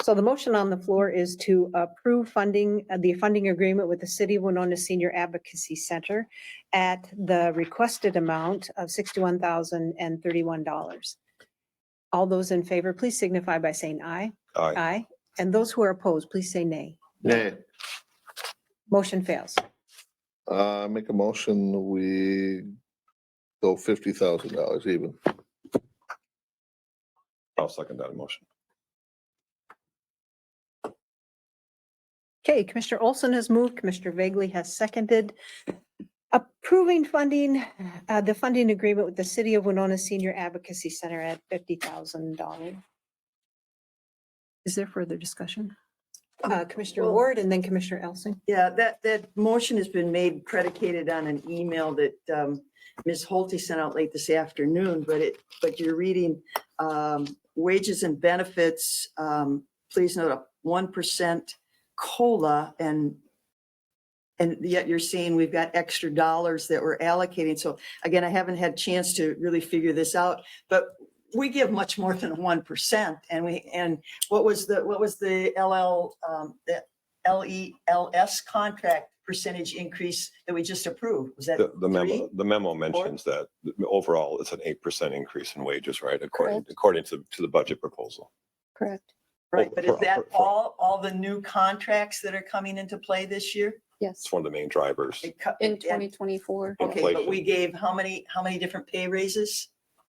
So the motion on the floor is to approve funding, the funding agreement with the City of Winona Senior Advocacy Center at the requested amount of $61,031. All those in favor, please signify by saying aye. Aye. Aye. And those who are opposed, please say nay. Nay. Motion fails. Make a motion, we go $50,000 even. I'll second that motion. Okay, Commissioner Olson has moved, Commissioner Vagley has seconded. Approving funding, the funding agreement with the City of Winona Senior Advocacy Center at $50,000. Is there further discussion? Commissioner Well- Ward and then Commissioner Elsing. Yeah, that motion has been made predicated on an email that Ms. Holte sent out late this afternoon, but you're reading wages and benefits, please note a 1% COLA and yet you're saying we've got extra dollars that we're allocating. So again, I haven't had a chance to really figure this out, but we give much more than 1%. And what was the LELS contract percentage increase that we just approved? Was that The memo mentions that overall it's an 8% increase in wages, right? According to the budget proposal. Correct. right? But is that For- all the new contracts that are coming into play this year? Yes. It's one of the main drivers. In 2024. Okay, but inflation. we gave how many different pay raises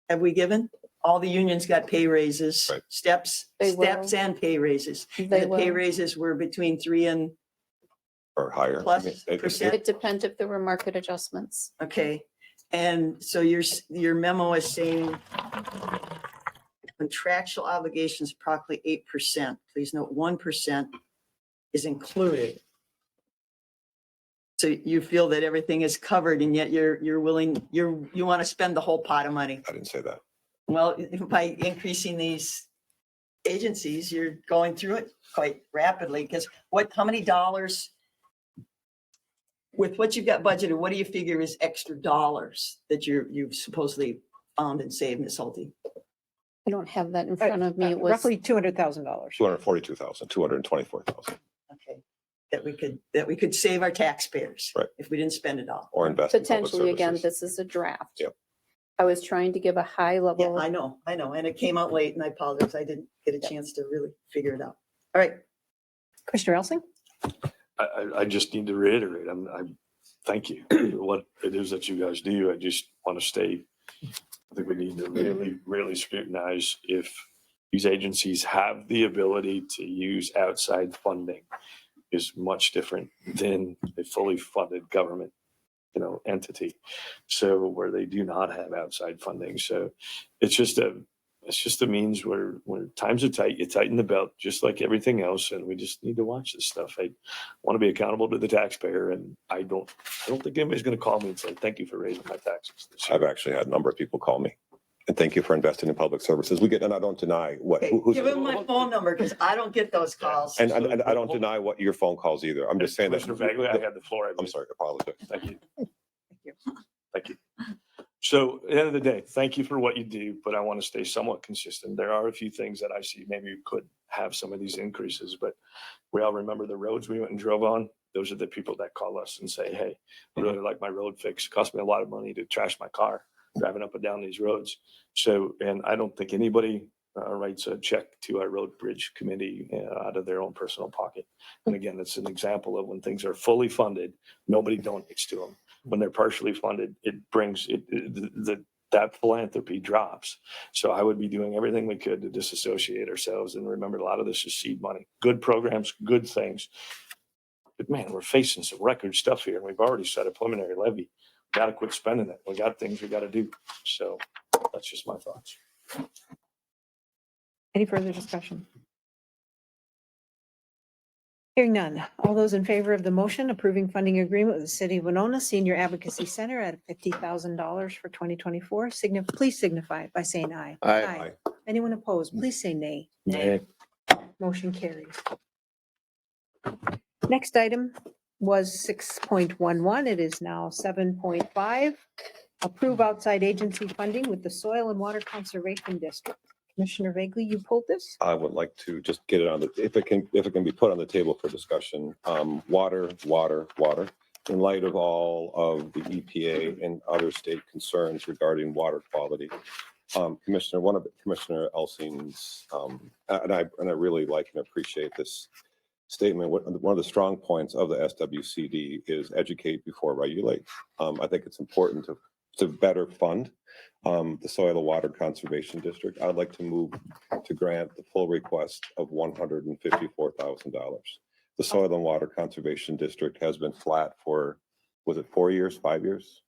have we given? All the unions got pay raises, Right. steps They and pay raises. And They the pay will. raises were between 3 and, Or higher. Plus I mean, it- percent. It depends if there were market adjustments. okay. And so your memo is saying contractual obligations approximately 8%. Please note 1% is included. So you feel that everything is covered and yet you're willing, you want to spend the whole pot of money. I didn't say that. Well, by increasing these agencies, you're going through it quite rapidly because how many dollars with what you've got budgeted, what do you figure is extra dollars that you've supposedly found and saved, Ms. Holte? I don't have that in front of me. It was Roughly $200,000. 242,000, 224,000, Okay, that we could save our taxpayers. Right. If we didn't spend it all. or invest in public potentially, again, services. this is a draft. Yep. I was trying to give a high Yeah, level. I know. And it came out late and I apologize. I didn't get a chance to really figure it out. All right. Commissioner Elsing? I just need to reiterate, I thank you for what it is that you guys do. I just want to state, I think we need to really scrutinize if these agencies have the ability to use outside funding is much different than a fully funded government entity. So where they do not have outside funding. So it's just a means where times are tight, you tighten the belt, just like everything else. And we just need to watch this stuff. I want to be accountable to the taxpayer. And I don't think anybody's going to call me and say, thank you for raising my taxes this year. I've actually had a number of people call me. And thank you for investing in public services. And I don't deny what. Okay, give him my phone number because I don't get those calls. And I don't deny what your phone calls either. I'm just saying that. Commissioner Bagley, I had the floor. I'm sorry, I apologize. Thank you. Thank you. Thank you. So at the end of the day, thank you for what you do, but I want to stay somewhat consistent. There are a few things that I see maybe we could have some of these increases, but we all remember the roads we went and drove on. Those are the people that call us and say, hey, I really like my road fix. It cost me a lot of money to trash my car driving up and down these roads. So, and I don't think anybody writes a check to our road bridge committee out of their own personal pocket. And again, it's an example of when things are fully funded, nobody donates to them. When they're partially funded, it brings that philanthropy drops. So I would be doing everything we could to disassociate ourselves. And remember, a lot of this is seed money, good programs, good things. But man, we're facing some record stuff here. And we've already set a preliminary levy. We got to quit spending it. We got things we got to do. So that's just my thoughts. Any further discussion? Hearing none. All those in favor of the motion approving funding agreement with the City of Winona Senior Advocacy Center at $50,000 for 2024, please signify by saying aye. Aye. Anyone opposed, please say nay. Nay. Motion carries. Next item was 6.11. It is now 7.5. Approve outside agency funding with the Soil and Water Conservation District. Commissioner Vagley, you pulled this? I would like to just get it on the, if it can be put on the table for discussion. Water. In light of all of the EPA and other state concerns regarding water quality, Commissioner Elsing's, and I really like and appreciate this statement. One of the strong points of the SWCD is educate before regulate. I think it's important to better fund the Soil and Water Conservation District. I'd like to move to grant the full request of $154,000. The Soil and Water Conservation District has been flat for, was it 4 years, 5 years?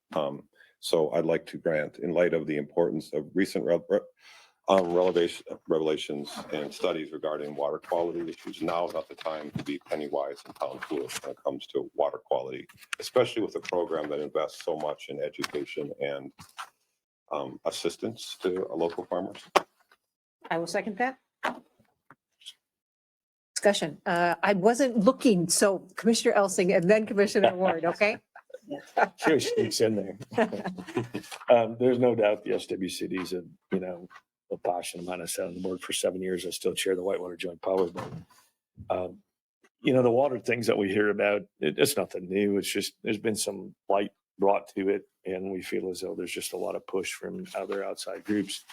So I'd like to grant, in light of the importance of recent revelations and studies regarding water quality issues, now is not the time to be penny wise and pound foolish when it comes to water quality, especially with a program that invests so much in education and assistance to local farmers. I will second that. Discussion. I wasn't looking, so Commissioner Elsing and then Commissioner Ward, okay? She always sneaks in there. There's no doubt the SWCD is a passionate amount. I sat on the board for 7 years. I still chair the Whitewater Joint Power Board. The water things that we hear about, it's nothing new. It's just, there's been some light brought to it. And we feel as though there's just a lot of push from other outside groups.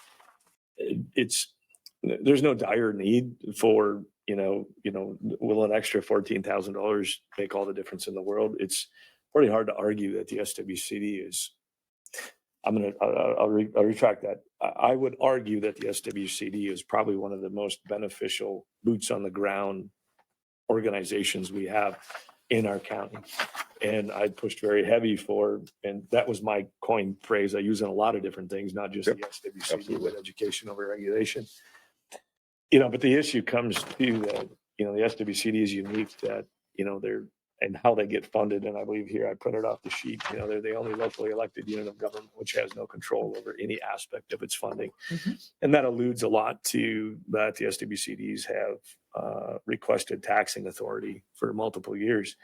There's no dire need for, will an extra $14,000 make all the difference in the world? It's pretty hard to argue that the SWCD is, I'll retract that. I would argue that the SWCD is probably one of the most beneficial boots on the ground organizations we have in our county. And I pushed very heavy for, and that was my coined phrase I use in a lot of different things, not just the SWCD, Absolutely. but education over regulation. But the issue comes to that, the SWCD is unique that, they're, and how they get funded. And I believe here, I printed off the sheet, they're the only locally elected unit of government which has no control over any aspect of its funding. Mm-hmm. And that alludes a lot to that the SWCDs have requested taxing authority for multiple years.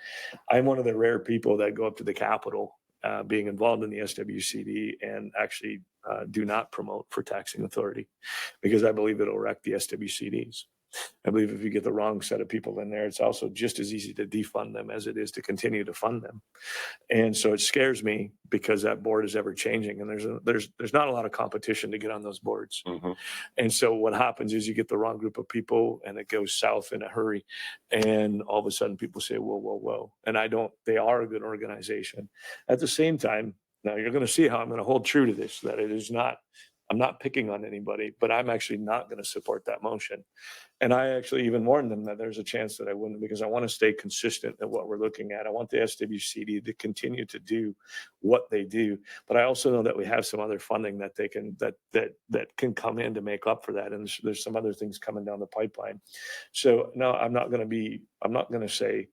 I'm one of the rare people that go up to the Capitol being involved in the SWCD and actually do not promote for taxing authority because I believe it'll wreck the SWCDs. I believe if you get the wrong set of people in there, it's also just as easy to defund them as it is to continue to fund them. And so it scares me because that board is ever changing and there's not a lot of competition to get on those boards. Mm-hmm. And so what happens is you get the wrong group of people and it goes south in a hurry. And all of a sudden people say, whoa. And they are a good organization. At the same time, now you're going to see how I'm going to hold true to this, that it is not I'm not picking on anybody, but I'm actually not going to support that motion. And I actually even warned them that there's a chance that I wouldn't, because I want to stay consistent at what we're looking at. I want the SWCD to continue to do what they do, but I also know that we have some other funding that they can, that can come in to make up for that. And there's some other things coming down the pipeline. So no, I'm not going to say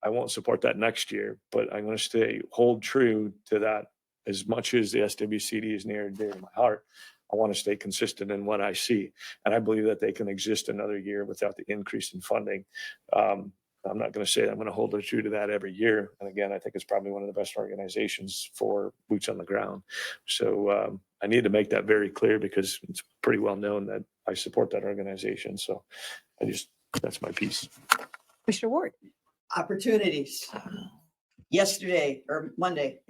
I won't support that next year, but I'm going to hold true to that. As much as the SWCD is near and dear to my heart, I want to stay consistent in what I see. And I believe that they can exist another year without the increase in funding. I'm not going to say I'm going to hold true to that every year. And again, I think it's probably one of the best organizations for boots on the ground. So I need to make that very clear, because it's pretty well known that I support that organization. So that's my piece. Commissioner Ward. Opportunities. Yesterday or Monday,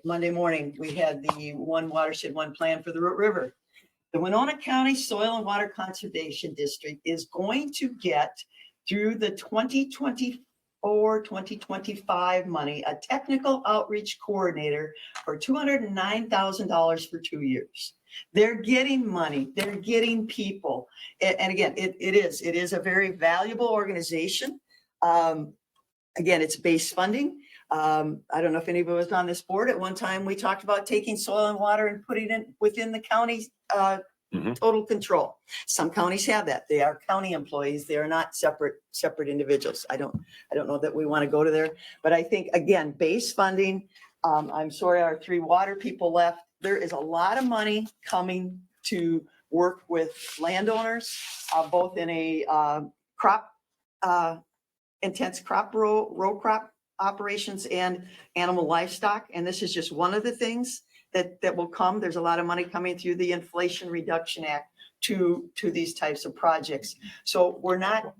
Monday morning, we had the One Watershed, One Plan for the Root River. The Winona County Soil and Water Conservation District is going to get, through the 2024-2025 money, a technical outreach coordinator for $209,000 for 2 years. They're getting money, they're getting people. And again, it is a very valuable organization. Again, it's base funding. I don't know if anybody was on this board. At one time, we talked about taking soil and water and putting it within the county's total control. Some counties have that. They are county employees. They are not separate individuals. I don't know that we want to go to there, but I think, again, base funding. I'm sorry, our 3 water people left. There is a lot of money coming to work with landowners, both in a crop intense row crop operations and animal livestock. And this is just one of the things that will come. There's a lot of money coming through the Inflation Reduction Act to these types of projects. So we're not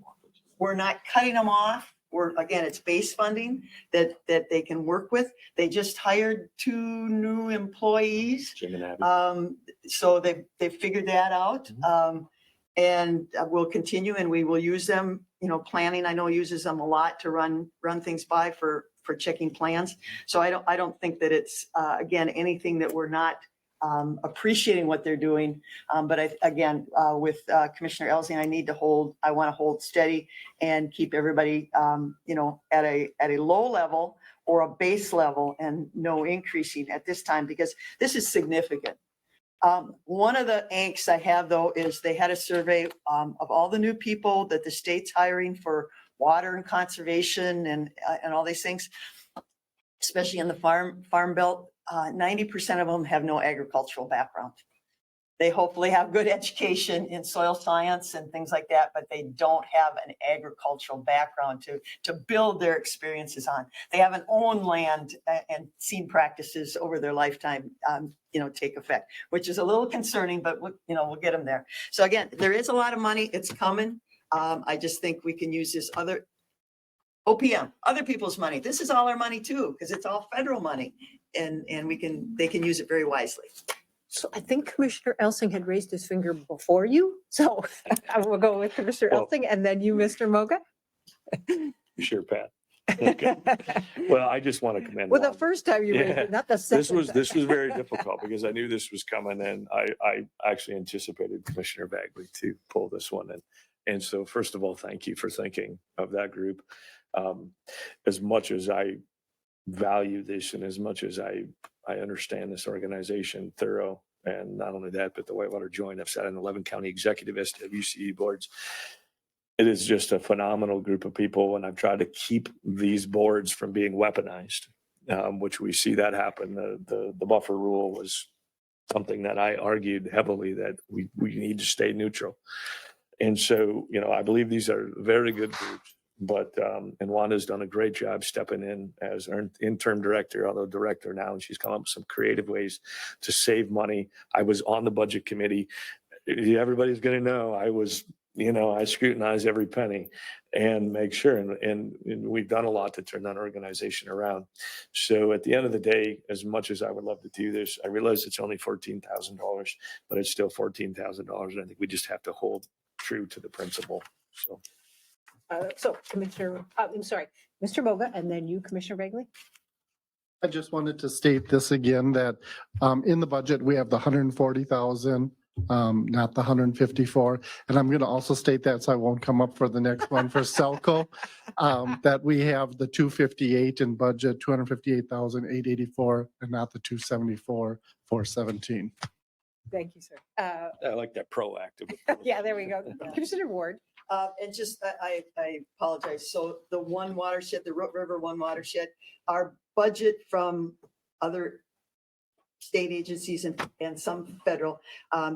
cutting them off. Again, it's base funding that they can work with. They just hired 2 new employees. Jim and Abby. So they figured that out. And we'll continue, and we will use them. Planning, I know, uses them a lot to run things by for checking plans. So I don't think that it's again anything that we're not appreciating what they're doing. But with Commissioner Elsing, I want to hold steady and keep everybody at a low level or a base level, and no increasing at this time, because this is significant. One of the angst I have, though, is they had a survey of all the new people that the state's hiring for water and conservation and all these things, especially in the farm belt. 90% of them have no agricultural background. They hopefully have good education in soil science and things like that, but they don't have an agricultural background to build their experiences on. They haven't owned land and seen practices over their lifetime, take effect, which is a little concerning, but we'll get them there. So again, there is a lot of money. It's coming. I just think we can use this other OPM, other people's money. This is all our money too, because it's all federal money, and they can use it very wisely. So I think Commissioner Elsing had raised his finger before you. So I will go with Commissioner Well- Elsing and then you, Mr. Moga. Sure, Pat. Okay. Well, I just want to commend. Well, the Wanda. first time you raised Yeah. it, not the second. This was very difficult, because I knew this was coming, and I actually anticipated Commissioner Bagley to pull this one in. And so, first of all, thank you for thinking of that group. As much as I value this, and as much as I understand this organization thorough, and not only that, but the Whitewater Joint, I've sat on 11 county executive SWCE boards. It is just a phenomenal group of people, and I've tried to keep these boards from being weaponized, which we see that happen. The buffer rule was something that I argued heavily that we need to stay neutral. And so, I believe these are very good groups, but, and Wanda's done a great job stepping in as our interim director, although director now, and she's come up with some creative ways to save money. I was on the budget committee. Everybody's going to know I scrutinize every penny and make sure, and we've done a lot to turn that organization around. So at the end of the day, as much as I would love to do this, I realize it's only $14,000, but it's still $14,000. And I think we just have to hold true to the principle. So So Commissioner, I'm sorry, Mr. Moga, and then you, Commissioner Bagley. I just wanted to state this again, that in the budget, we have the 140,000, not the 154. And I'm going to also state that, so I won't come up for the next one for Selco, that we have the 258 in budget, 258,884, and not the 274,417. Thank you, sir. I like that proactive. Yeah, there we go. Commissioner Ward. And just, I apologize. So the one watershed, the Root River One watershed, our budget from other state agencies and some federal,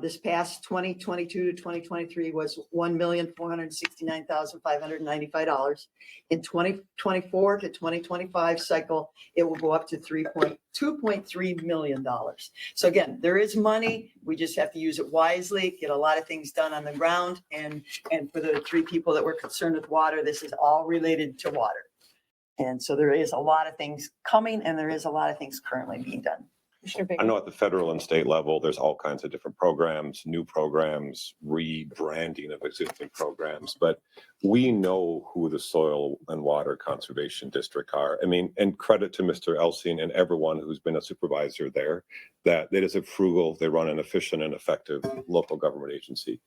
this past 2022 to 2023 was $1,469,595. In 2024 to 2025 cycle, it will go up to $2.3 million. So again, there is money. We just have to use it wisely, get a lot of things done on the ground. And for the three people that were concerned with water, this is all related to water. And so there is a lot of things coming and there is a lot of things currently being done. I know at the federal and state level, there's all kinds of different programs, new programs, rebranding of existing programs, but we know who the Soil and Water Conservation District are. I mean, and credit to Mr. Elsing and everyone who's been a supervisor there, that it is a frugal, they run an efficient and effective local government agency.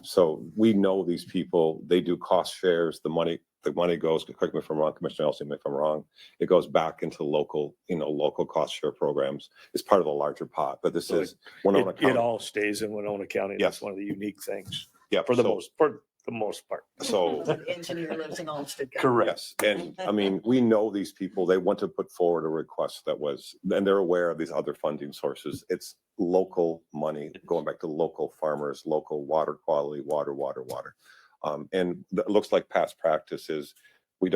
So we know these people, they do cost shares, the money goes, correct me if I'm wrong, Commissioner Elsing, if I'm wrong, it goes back into local cost share programs. It's part of a larger pot, but this is Winona It County. all stays in Winona County. Yes. That's one of the unique things Yeah, for the most part. So The engineer lives in Olmsted. Correct. yes, and I mean, we know these people, they want to put forward a request that was, and they're aware of these other funding sources. It's local money, going back to local farmers, local water quality, water. And it looks like past practice is we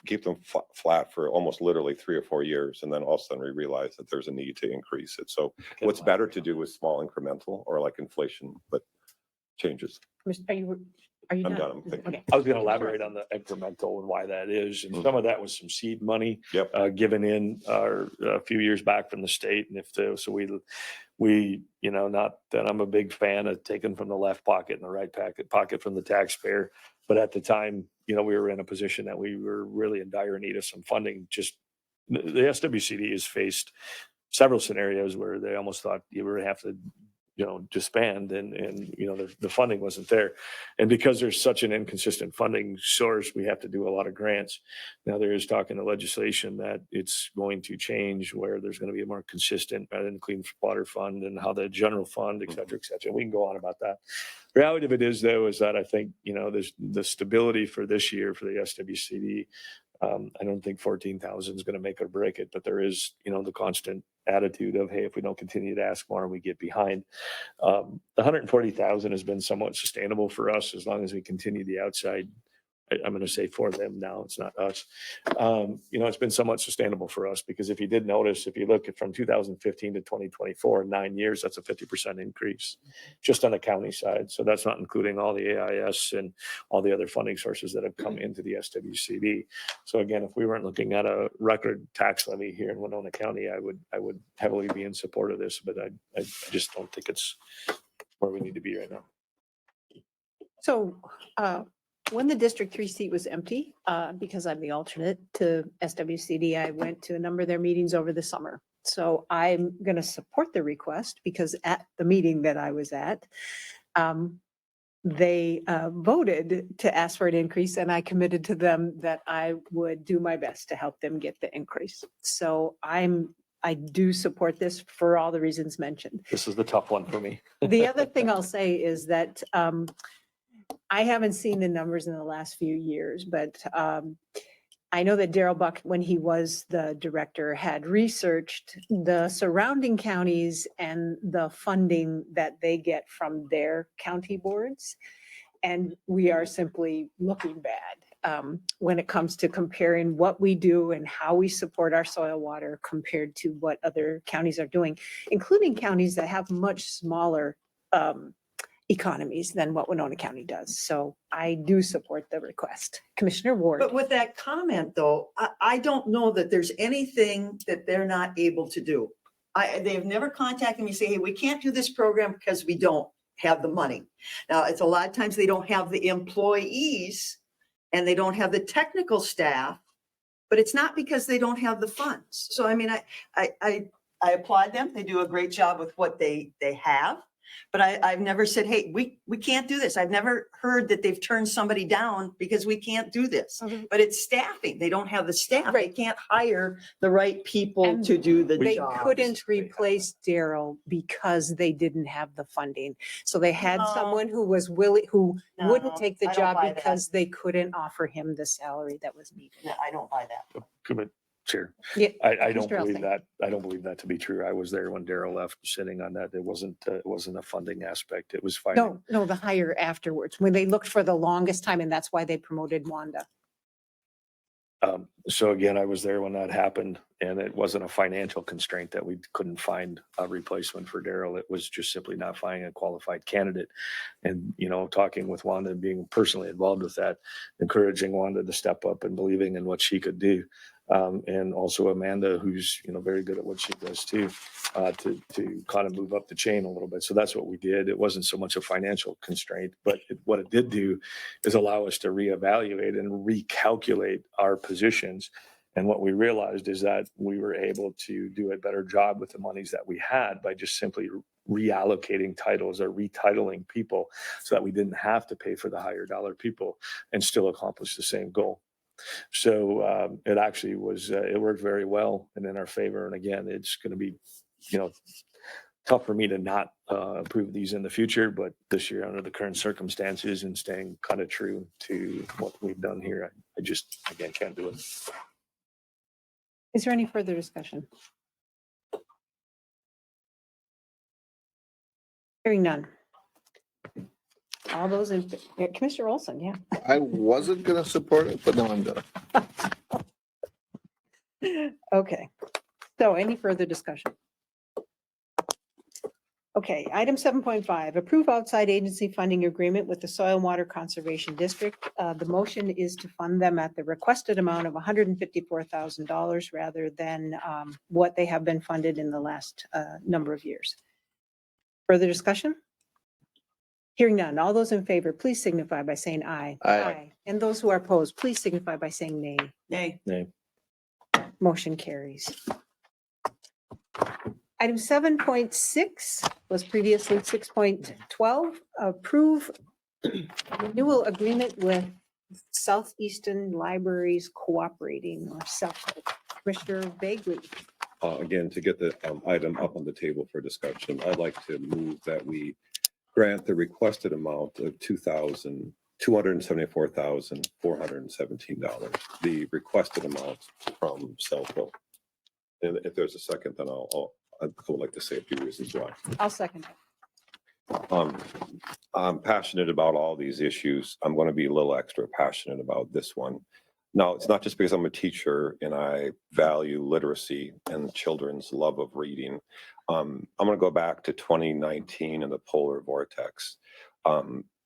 keep them flat for almost literally 3 or 4 years. And then all of a sudden we realize that there's a need to increase it. So what's better to do is small incremental or like inflation, but changes. Are you I'm done? done. I'm thinking. Okay. I was going to elaborate on the incremental and why that is. And some of that was some seed money given in a few years back from the state. And so we, not that I'm a big fan of taking from the left pocket and the right pocket from the taxpayer. But at the time, we were in a position that we were really in dire need of some funding. Just the SWCD has faced several scenarios where they almost thought you were going to have to disband and the funding wasn't there. And because there's such an inconsistent funding source, we have to do a lot of grants. Now there is talk in the legislation that it's going to change where there's going to be a more consistent rather than clean water fund and how the general fund, et cetera, et cetera. We can go on about that. Reality of it is though, is that I think, there's the stability for this year for the SWCD. I don't think 14,000 is going to make or break it, but there is, the constant attitude of, hey, if we don't continue to ask more, we get behind. The 140,000 has been somewhat sustainable for us as long as we continue the outside. I'm going to say for them now, it's not us. It's been somewhat sustainable for us because if you did notice, if you look at from 2015 to 2024, 9 years, that's a 50% increase just on the county side. So that's not including all the AIS and all the other funding sources that have come into the SWCD. So again, if we weren't looking at a record tax levy here in Winona County, I would heavily be in support of this, but I just don't think it's where we need to be right now. So when the District 3 seat was empty, because I'm the alternate to SWCD, I went to a number of their meetings over the summer. So I'm going to support the request because at the meeting that I was at, they voted to ask for an increase and I committed to them that I would do my best to help them get the increase. So I do support this for all the reasons mentioned. This is the tough one for me. The other thing I'll say is that I haven't seen the numbers in the last few years, but I know that Darrell Buck, when he was the director, had researched the surrounding counties and the funding that they get from their county boards. And we are simply looking bad when it comes to comparing what we do and how we support our soil water compared to what other counties are doing, including counties that have much smaller economies than what Winona County does. So I do support the request. Commissioner Ward. But with that comment though, I don't know that there's anything that they're not able to do. They've never contacted me, say, hey, we can't do this program because we don't have the money. Now, it's a lot of times they don't have the employees and they don't have the technical staff but it's not because they don't have the funds. So I mean, I applaud them. They do a great job with what they have. But I've never said, hey, we can't do this. I've never heard that they've turned somebody down because we can't do this. Mhm. But it's staffing. They don't have the staff. They Right. can't hire the right people And to do the They job. couldn't replace Daryl because they didn't have the funding. So they had No. someone who was willing, who wouldn't No, take the I don't job buy that. because they couldn't offer him the salary that was needed. No, I don't buy that. Commit, Chair. Yeah, I don't Mr. believe Elsting. that. I don't believe that to be true. I was there when Daryl left, sitting on that. It wasn't a funding aspect. It was finding. No, the hire afterwards, when they looked for the longest time, and that's why they promoted Wanda. So again, I was there when that happened, and it wasn't a financial constraint that we couldn't find a replacement for Daryl. It was just simply not finding a qualified candidate. And, talking with Wanda and being personally involved with that, encouraging Wanda to step up and believing in what she could do. And also Amanda, who's, very good at what she does too, to kind of move up the chain a little bit. So that's what we did. It wasn't so much a financial constraint, but what it did do is allow us to reevaluate and recalculate our positions. And what we realized is that we were able to do a better job with the monies that we had by just simply reallocating titles or retitling people so that we didn't have to pay for the higher dollar people and still accomplish the same goal. So it actually was, it worked very well and in our favor. And again, it's going to be, tough for me to not approve these in the future, but this year under the current circumstances and staying kind of true to what we've done here, I just, again, can't do it. Is there any further discussion? Hearing none. All those in, Commissioner Olson, yeah. I wasn't gonna support it, but now I'm gonna. Okay, so any further discussion? Okay, item 7.5, approve outside agency funding agreement with the Soil and Water Conservation District. The motion is to fund them at the requested amount of $154,000 rather than what they have been funded in the last number of years. Further discussion? Hearing none. All those in favor, please signify by saying aye. Aye. And those who are opposed, please signify by saying nay. Nay. Nay. Motion carries. Item 7.6 was previously 6.12, approve renewal agreement with Southeastern Libraries Cooperating or SELCO. Commissioner Bagley. Again, to get the item up on the table for discussion, I'd like to move that we grant the requested amount of $274,417, the requested amount from Selco. And if there's a second, then I would like to say a few reasons why. I'll second it. I'm passionate about all these issues. I'm going to be a little extra passionate about this one. Now, it's not just because I'm a teacher and I value literacy and children's love of reading. I'm going to go back to 2019 and the polar vortex.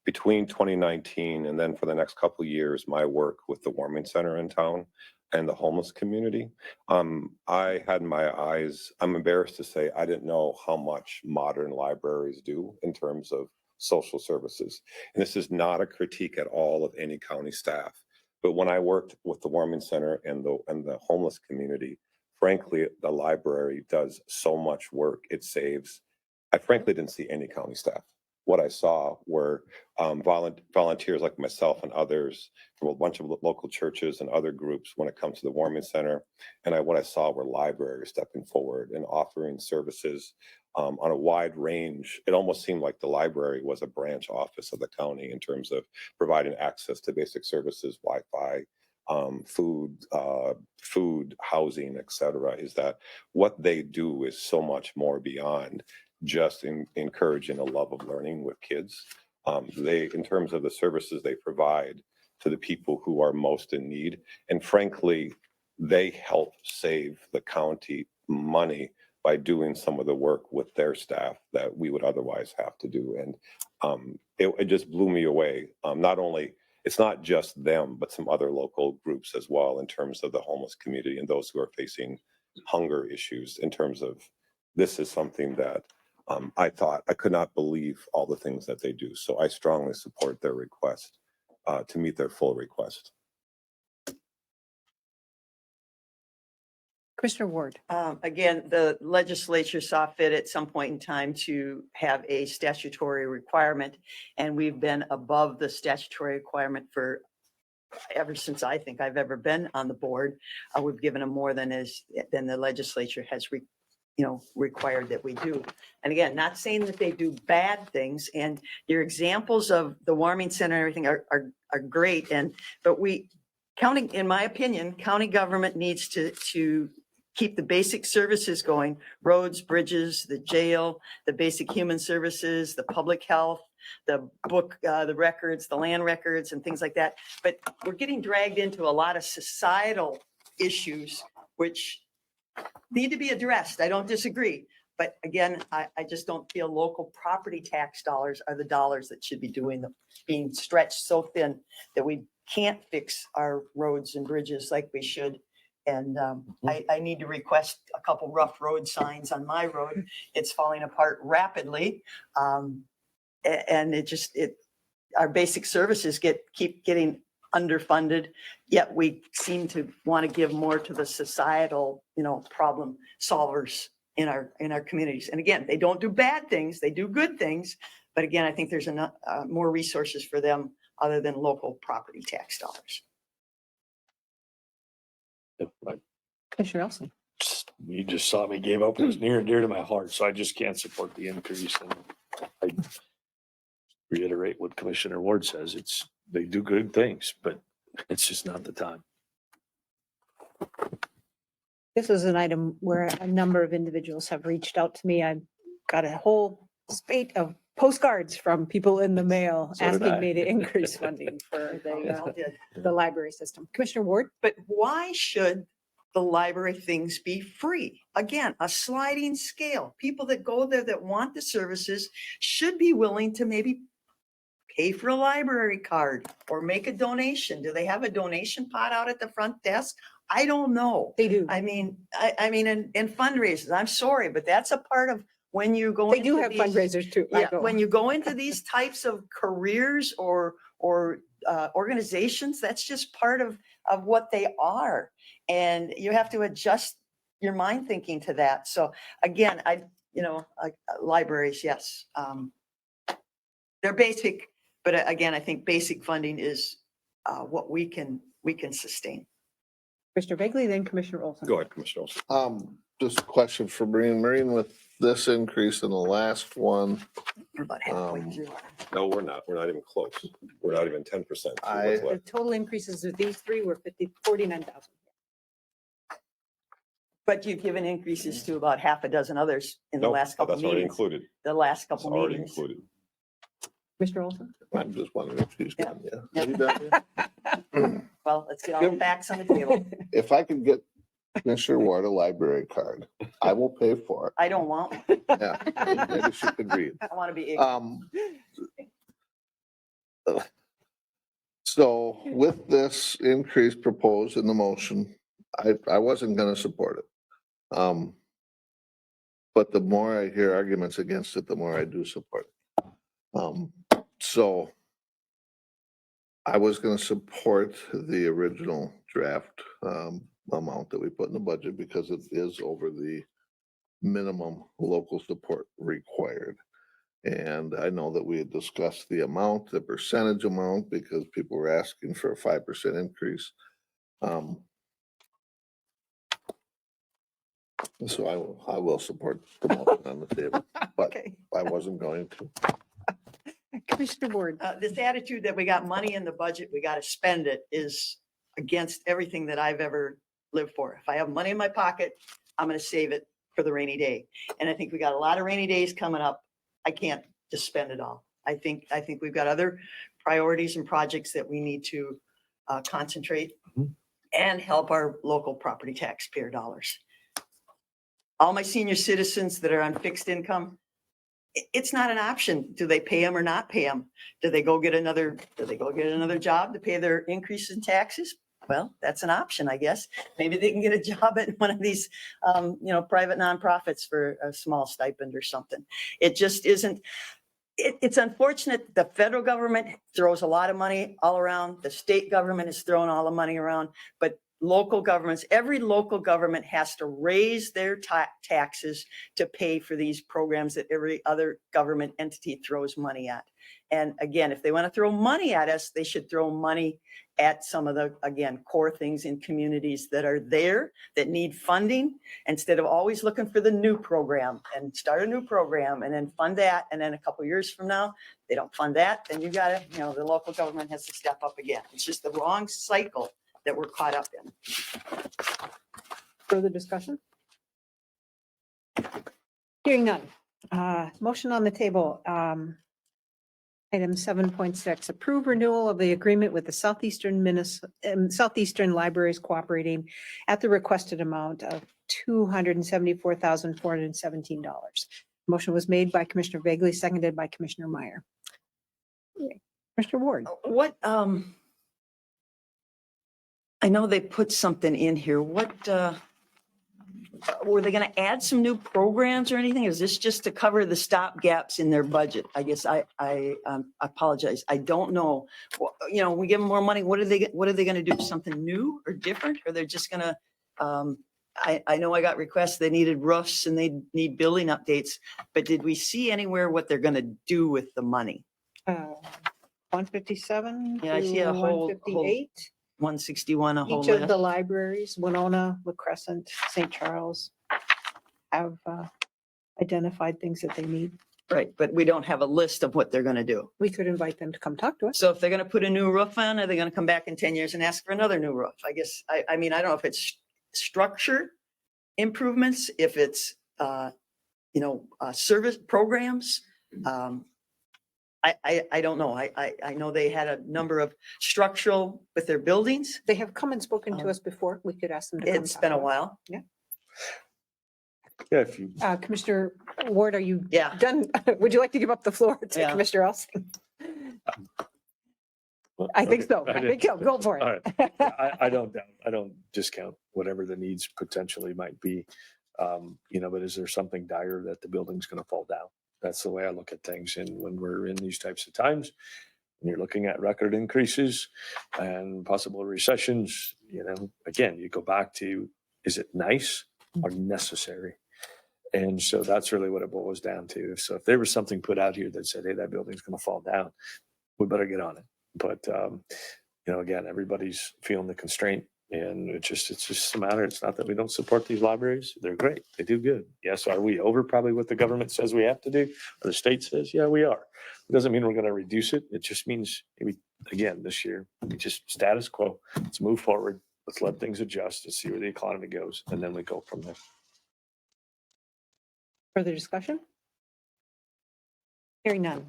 Between 2019 and then for the next couple of years, my work with the warming center in town and the homeless community, I had my eyes, I'm embarrassed to say, I didn't know how much modern libraries do in terms of social services. And this is not a critique at all of any county staff. But when I worked with the warming center and the homeless community, frankly, the library does so much work. It saves. I frankly didn't see any county staff. What I saw were volunteers like myself and others from a bunch of local churches and other groups when it comes to the warming center. And what I saw were libraries stepping forward and offering services on a wide range. It almost seemed like the library was a branch office of the county in terms of providing access to basic services, Wi-Fi, food, housing, et cetera. Is that what they do is so much more beyond just encouraging a love of learning with kids. In terms of the services they provide to the people who are most in need, and frankly, they help save the county money by doing some of the work with their staff that we would otherwise have to do. And it just blew me away. Not only, it's not just them, but some other local groups as well in terms of the homeless community and those who are facing hunger issues. In terms of, this is something that I thought, I could not believe all the things that they do. So I strongly support their request to meet their full request. Commissioner Ward. Again, the legislature saw fit at some point in time to have a statutory requirement, and we've been above the statutory requirement for ever since I think I've ever been on the board. We've given them more than the legislature has required that we do. And again, not saying that they do bad things, and your examples of the warming center and everything are great. But in my opinion, county government needs to keep the basic services going: roads, bridges, the jail, the basic human services, the public health, the records, the land records and things like that. But we're getting dragged into a lot of societal issues, which need to be addressed. I don't disagree. But again, I just don't feel local property tax dollars are the dollars that should be being stretched so thin that we can't fix our roads and bridges like we should. And I need to request a couple rough road signs on my road. It's falling apart rapidly. And our basic services keep getting underfunded, yet we seem to want to give more to the societal, problem solvers in our communities. And again, they don't do bad things, they do good things. But again, I think there's enough more resources for them other than local property tax dollars. Commissioner Elson. You just saw me gave up. It was near and dear to my heart, so I just can't support the increase. And I reiterate what Commissioner Ward says. They do good things, but it's just not the time. This is an item where a number of individuals have reached out to me. I've got a whole spate of postcards from people in the mail So did asking I. me to increase funding for the library system. Commissioner Ward? But why should the library things be free? Again, a sliding scale. People that go there that want the services should be willing to maybe pay for a library card or make a donation. Do they have a donation pot out at the front desk? I don't know. They do. I mean, in fundraisers, I'm sorry, but that's a part of when you go. They do have fundraisers too. Yeah, when you go into these types of careers or organizations, that's just part of what they are. And you have to adjust your mind thinking to that. So again, libraries, yes. They're basic, but again, I think basic funding is what we can sustain. Commissioner Begley, then Commissioner Olson. Go ahead, Commissioner Olson. Just a question for Marine, with this increase in the last one, We're about halfway through. No, we're not. We're not even close. We're not even 10%. The total increases of these three were 49,000. But you've given increases to about half a dozen others in the last couple of That's already meetings. included. The last It's couple already meetings. included. Commissioner Olson? I'm just wondering if she's done, yeah. Yeah. Are you done yet? Well, let's get all the facts on the table. If I could get Commissioner Ward a library card, I will pay for I don't want, it. Yeah, maybe she could read. I want to be ignorant. So with this increase proposed in the motion, I wasn't gonna support it. But the more I hear arguments against it, the more I do support it. So I was gonna support the original draft amount that we put in the budget because it is over the minimum local support required. And I know that we had discussed the amount, the percentage amount, because people were asking for a 5% increase. So I will support the motion on the table, but Okay. I wasn't going to. Commissioner Ward? This attitude that we got money in the budget, we got to spend it is against everything that I've ever lived for. If I have money in my pocket, I'm going to save it for the rainy day. And I think we got a lot of rainy days coming up. I can't just spend it all. I think we've got other priorities and projects that we need to concentrate and help our local property taxpayer dollars. All my senior citizens that are on fixed income, it's not an option. Do they pay them or not pay them? Do they go get another job to pay their increase in taxes? Well, that's an option, I guess. Maybe they can get a job at one of these, private nonprofits for a small stipend or something. It just isn't. It's unfortunate. The federal government throws a lot of money all around. The state government is throwing all the money around, but local governments, every local government has to raise their taxes to pay for these programs that every other government entity throws money at. And again, if they want to throw money at us, they should throw money at some of the, again, core things in communities that are there, that need funding, instead of always looking for the new program and start a new program and then fund that. And then a couple of years from now, they don't fund that, then you gotta, the local government has to step up again. It's just the wrong cycle that we're caught up in. Further discussion? Hearing none. Motion on the table. Item 7.6, approve renewal of the agreement with the Southeastern Libraries Cooperating at the requested amount of $274,417. Motion was made by Commissioner Vagley, seconded by Commissioner Meyer. Commissioner Ward. What, I know they put something in here. What, were they going to add some new programs or anything? Is this just to cover the stop gaps in their budget? I guess I apologize. I don't know. Well, we give them more money. What are they going to do? Something new or different? Or they're just going to, I know I got requests. They needed roofs and they need building updates, but did we see anywhere what they're going to do with the money? 157 Yeah, I see to a whole- 158. 161, a whole Each of list. the libraries, Winona, La Crescent, St. Charles, have identified things that they need. Right, but we don't have a list of what they're going to do. We could invite them to come talk to us. So if they're going to put a new roof on, are they going to come back in 10 years and ask for another new roof? I guess, I mean, I don't know if it's structure improvements, if it's, service programs. I don't know. I know they had a number of structural with their buildings. They have come and spoken to us before. We could ask them to come. It's talk been to a us. while. Yeah, if you, Commissioner Ward, are you Yeah. done? Would you like to give up the floor to Yeah. Commissioner Elson? I think so. I think he'll go for All it. I don't discount whatever the needs potentially might be. But is there something dire that the building's going to fall down? That's the way I look at things. And when we're in these types of times, when you're looking at record increases and possible recessions, again, you go back to, is it nice or necessary? And so that's really what it boils down to. So if there was something put out here that said, hey, that building's going to fall down, we better get on it. But, again, everybody's feeling the constraint. And it's just a matter. It's not that we don't support these libraries. They're great. They do good. Yes. Are we over probably what the government says we have to do or the state says? Yeah, we are. It doesn't mean we're going to reduce it. It just means maybe, again, this year, we just status quo. Let's move forward. Let's let things adjust and see where the economy goes. And then we go from there. Further discussion? Hearing none.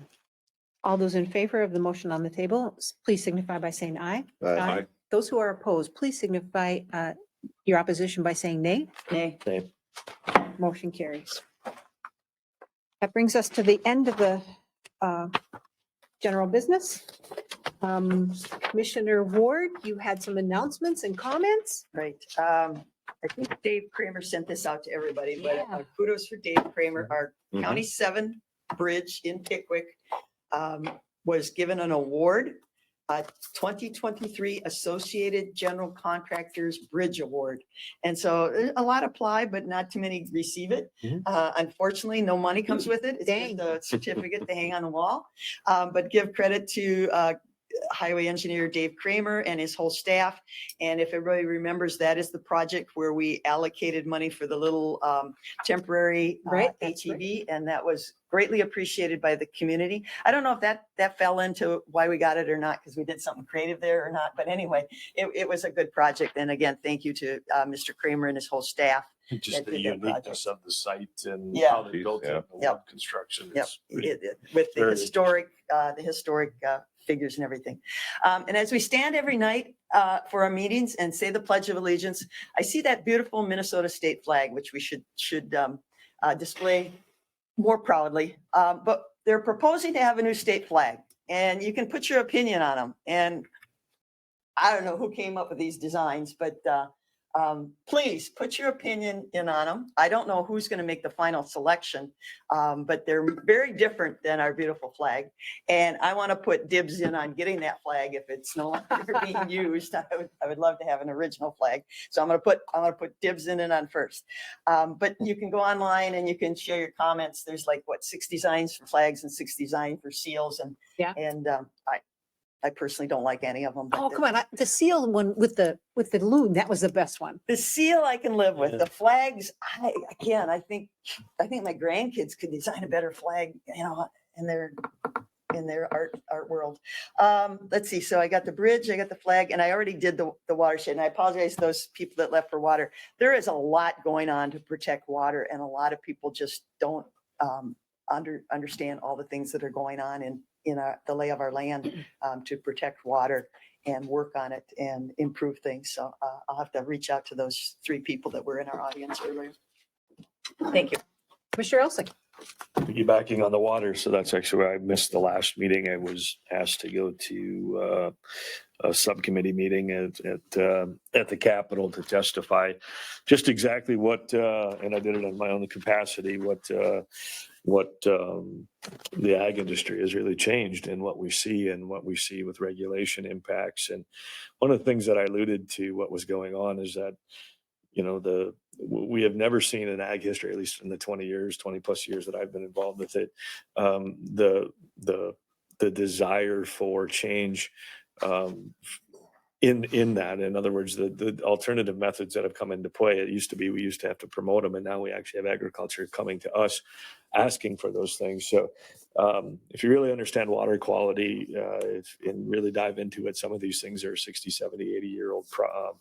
All those in favor of the motion on the table, please signify by saying aye. Aye. Those who are opposed, please signify your opposition by saying nay. Nay. Motion carries. That brings us to the end of the general business. Commissioner Ward, you had some announcements and comments. Right. I think Dave Kramer sent this out to everybody, but Yeah. kudos for Dave Kramer. Our Mhm. County 7 bridge in Pickwick was given an award, 2023 Associated General Contractors Bridge Award. And so a lot apply, but not too many receive it. Mhm. Unfortunately, no money comes with it. It's Dang. just a certificate to hang on the wall. But give credit to Highway Engineer Dave Kramer and his whole staff. And if everybody remembers, that is the project where we allocated money for the little temporary Right, that's right. ATV, and that was greatly appreciated by the community. I don't know if that fell into why we got it or not, because we did something creative there or not. But anyway, it was a good project. And again, thank you to Mr. Kramer and his whole staff. Just That the did that uniqueness of the site and Yeah. how they built it, the Yep. wood construction. Yep, It's pretty- with the very historic figures and everything. And as we stand every night for our meetings and say the Pledge of Allegiance, I see that beautiful Minnesota state flag, which we should display more proudly. But they're proposing to have a new state flag, and you can put your opinion on them. And I don't know who came up with these designs, but Please put your opinion in on them. I don't know who's going to make the final selection, but they're very different than our beautiful flag. And I want to put dibs in on getting that flag if it's no longer being used. I would love to have an original flag. So I'm going to put dibs in it on first. But you can go online and you can share your comments. There's like 6 designs for flags and 6 designs for seals. And Yeah. I personally don't like any of them. But Oh, come on. The seal one with the loon, that was the best one. the seal I can live with. Yeah. The flags, I think my grandkids could design a better flag, in their art world. Let's see. So I got the bridge, I got the flag, and I already did the watershed. And I apologize to those people that left for water. There is a lot going on to protect water, and a lot of people just don't understand all the things that are going on in the lay of our land to protect water and work on it and improve things. So I'll have to reach out to those 3 people that were in our audience earlier. Thank you. Commissioner Elsick. Piggybacking on the water, so that's actually where I missed the last meeting. I was asked to go to a subcommittee meeting at the Capitol to testify just exactly what, and I did it in my own capacity, what the ag industry has really changed and what we see with regulation impacts. And one of the things that I alluded to what was going on is that, we have never seen in ag history, at least in the 20 plus years that I've been involved with it, the desire for change in that. In other words, the alternative methods that have come into play, it used to be we used to have to promote them, and now we actually have agriculture coming to us asking for those things. So if you really understand water quality and really dive into it, some of these things are 60, 70, 80-year-old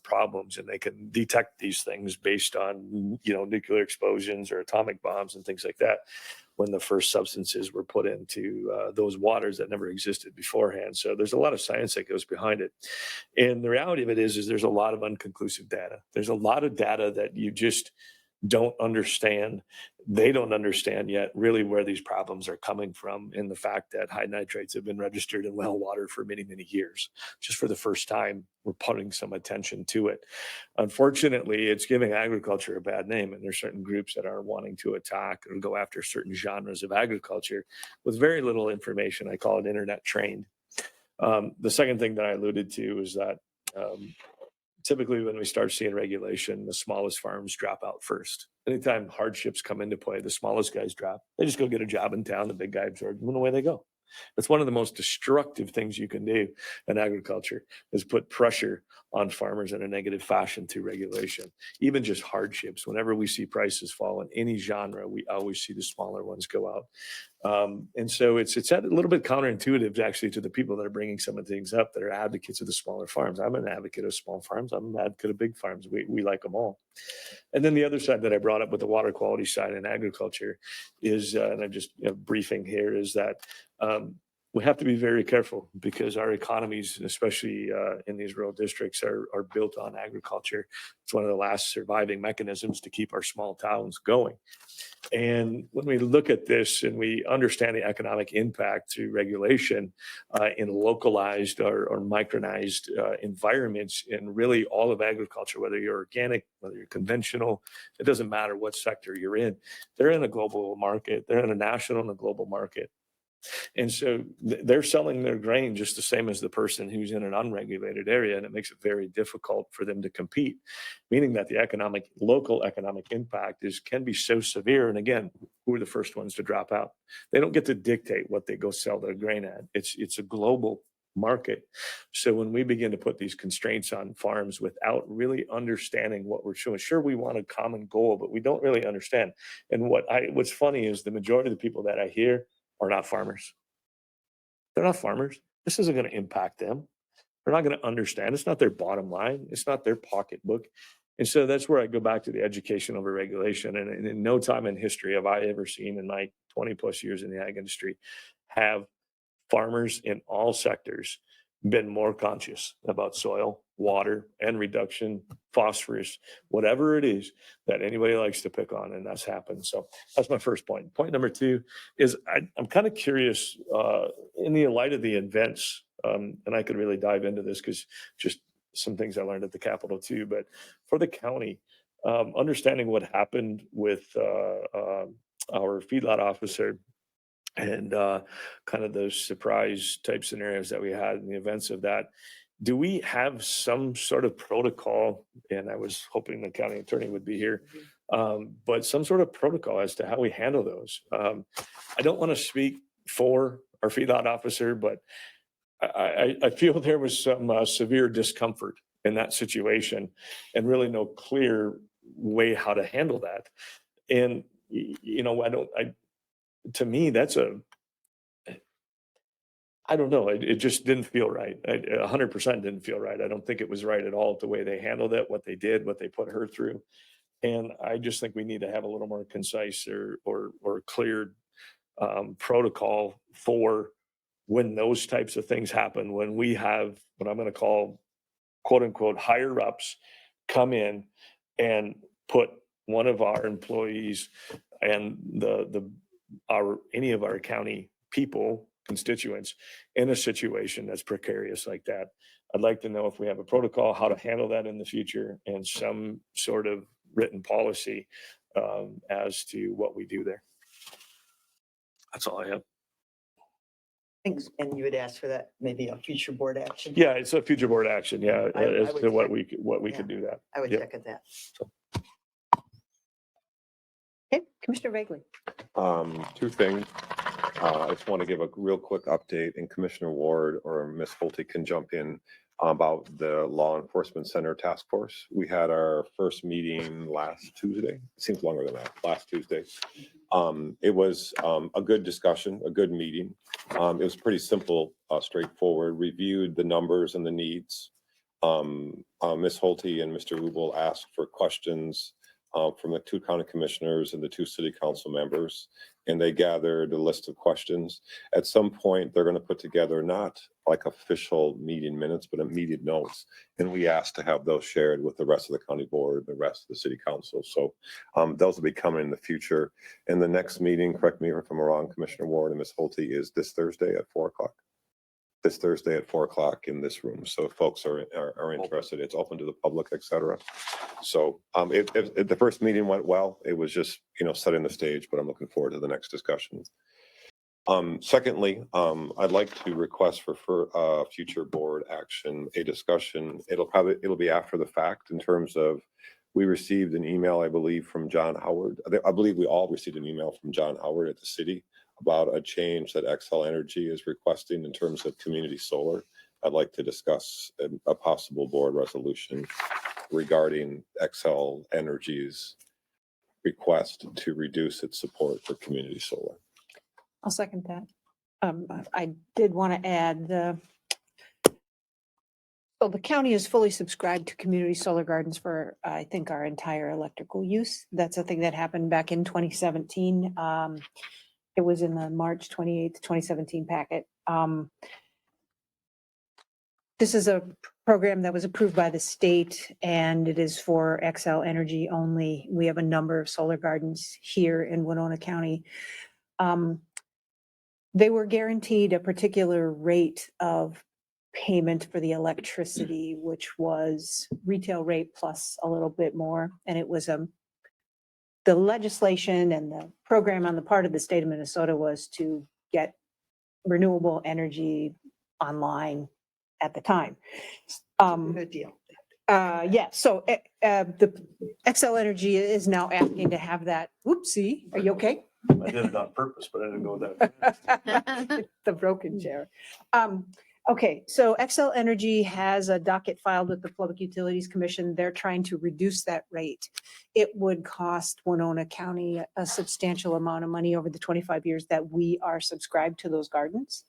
problems, and they can detect these things based on, nuclear explosions or atomic bombs and things like that when the first substances were put into those waters that never existed beforehand. So there's a lot of science that goes behind it. And the reality of it is there's a lot of unconclusive data. There's a lot of data that you just don't understand. They don't understand yet really where these problems are coming from, and the fact that high nitrates have been registered in well water for many, many years. Just for the first time, we're putting some attention to it. Unfortunately, it's giving agriculture a bad name, and there's certain groups that are wanting to attack or go after certain genres of agriculture with very little information. I call it internet trained. The second thing that I alluded to is that typically when we start seeing regulation, the smallest farms drop out first. Anytime hardships come into play, the smallest guys drop. They just go get a job in town, the big guy absorbs them, and away they go. It's one of the most destructive things you can do in agriculture is put pressure on farmers in a negative fashion through regulation. Even just hardships. Whenever we see prices fall in any genre, we always see the smaller ones go out. And so it's a little bit counterintuitive actually to the people that are bringing some of the things up that are advocates of the smaller farms. I'm an advocate of small farms. I'm an advocate of big farms. We like them all. And then the other side that I brought up with the water quality side in agriculture is, and I'm just briefing here, is that we have to be very careful because our economies, especially in these rural districts, are built on agriculture. It's one of the last surviving mechanisms to keep our small towns going. And when we look at this and we understand the economic impact through regulation in localized or micronized environments, and really all of agriculture, whether you're organic, whether you're conventional, it doesn't matter what sector you're in, they're in a global market, they're in a national and a global market. And so they're selling their grain just the same as the person who's in an unregulated area, and it makes it very difficult for them to compete, meaning that the local economic impact can be so severe. And again, who are the first ones to drop out? They don't get to dictate what they go sell their grain at. It's a global market. So when we begin to put these constraints on farms without really understanding what we're showing, sure, we want a common goal, but we don't really understand. And what's funny is the majority of the people that I hear are not farmers. They're not farmers. This isn't going to impact them. They're not going to understand. It's not their bottom line. It's not their pocketbook. And so that's where I go back to the education over regulation. And in no time in history have I ever seen in my 20 plus years in the ag industry have farmers in all sectors been more conscious about soil, water, and reduction, phosphorus, whatever it is that anybody likes to pick on, and that's happened. So that's my first point. Point number 2 is I'm kind of curious in the light of the events, and I could really dive into this because just some things I learned at the Capitol too, but for the county, understanding what happened with our feedlot officer and kind of those surprise type scenarios that we had in the events of that. Do we have some sort of protocol? And I was hoping the county attorney would be here, but some sort of protocol as to how we handle those. I don't want to speak for our feedlot officer, but I feel there was some severe discomfort in that situation and really no clear way how to handle that. And, to me, I don't know. It just didn't feel right. 100% didn't feel right. I don't think it was right at all the way they handled it, what they did, what they put her through. And I just think we need to have a little more concise or cleared protocol for when those types of things happen, when we have what I'm going to call quote unquote higher ups come in and put one of our employees and any of our county people, constituents, in a situation that's precarious like that. I'd like to know if we have a protocol, how to handle that in the future, and some sort of written policy as to what we do there. That's all I have. Thanks. And you would ask for that, maybe a future board action? Yeah, it's a future board action. Yeah, I as would to what check- we yeah. could do that. I would Yep. second that. Okay, Commissioner Vagley. Two things. I just want to give a real quick update, and Commissioner Ward or Ms. Holte can jump in about the Law Enforcement Center Task Force. We had our first meeting last Tuesday. It seems longer than that, last Tuesday. It was a good discussion, a good meeting. It was pretty simple, straightforward, reviewed the numbers and the needs. Ms. Holte and Mr. Rubel asked for questions from the 2 county commissioners and the 2 city council members, and they gathered a list of questions. At some point, they're going to put together not like official meeting minutes, but immediate notes. And we asked to have those shared with the rest of the county board, the rest of the city council. So those will be coming in the future. And the next meeting, correct me if I'm wrong, Commissioner Ward and Ms. Holte, is this Thursday at 4:00. This Thursday at 4:00 in this room. So if folks are interested, it's open to the public, et cetera. So if the first meeting went well, it was just, setting the stage, but I'm looking forward to the next discussion. Secondly, I'd like to request for future board action, a discussion. It'll be after the fact in terms of, we received an email, I believe, from John Howard. I believe we all received an email from John Howard at the city about a change that Xcel Energy is requesting in terms of community solar. I'd like to discuss a possible board resolution regarding Xcel Energy's request to reduce its support for community solar. I'll second that. I did want to add so the county is fully subscribed to community solar gardens for, I think, our entire electrical use. That's a thing that happened back in 2017. It was in the March 28th, 2017 packet. This is a program that was approved by the state, and it is for Xcel Energy only. We have a number of solar gardens here in Winona County. They were guaranteed a particular rate of payment for the electricity, which was retail rate plus a little bit more. And it was the legislation and the program on the part of the state of Minnesota was to get renewable energy online at the time. Good deal. Yeah, so the Xcel Energy is now asking to have that. Oopsie, are you okay? I did it on purpose, but I didn't go that. The broken chair. Okay, so Xcel Energy has a docket filed with the Public Utilities Commission. They're trying to reduce that rate. It would cost Winona County a substantial amount of money over the 25 years that we are subscribed to those gardens.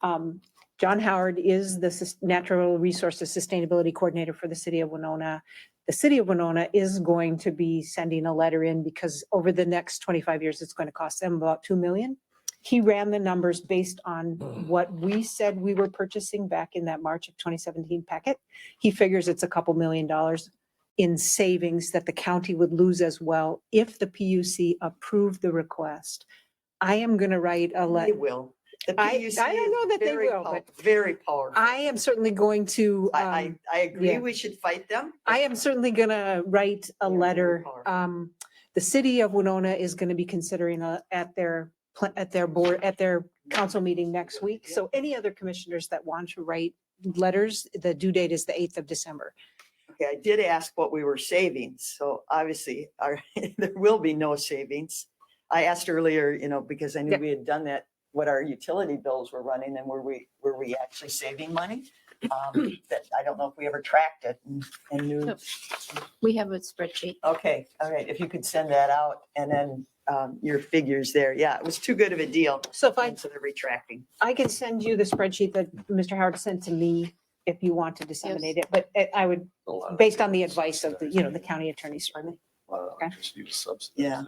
John Howard is the Natural Resources Sustainability Coordinator for the City of Winona. The City of Winona is going to be sending a letter in because over the next 25 years, it's going to cost them about $2 million. He ran the numbers based on what we said we were purchasing back in that March of 2017 packet. He figures it's a couple $1 million in savings that the county would lose as well if the PUC approved the request. I am going to write a letter. They will. The I PUC don't know that is they very will, but very powerful. I am certainly going to, I agree, yeah. we should fight them. I am certainly going to write a They're very letter. powerful. The city of Winona is going to be considering at their board, at their council meeting next week. So any other commissioners that want to write letters, the due date is the 8th of December. Okay, I did ask what we were saving, so obviously there will be no savings. I asked earlier, because I knew Yep. we had done that, what our utility bills were running and were we actually saving money? That I don't know if we ever tracked it and knew. Yep. We have a spreadsheet. Okay, all right, if you could send that out and then your figures there. Yeah, it was too good of a deal. So if So they're retracting. I can send you the spreadsheet that Mr. Howard sent to me if you want to disseminate it, but I would, A lot of based on the people advice of the, subsidize the county attorneys. A lot of electricity was subsidized. Yeah.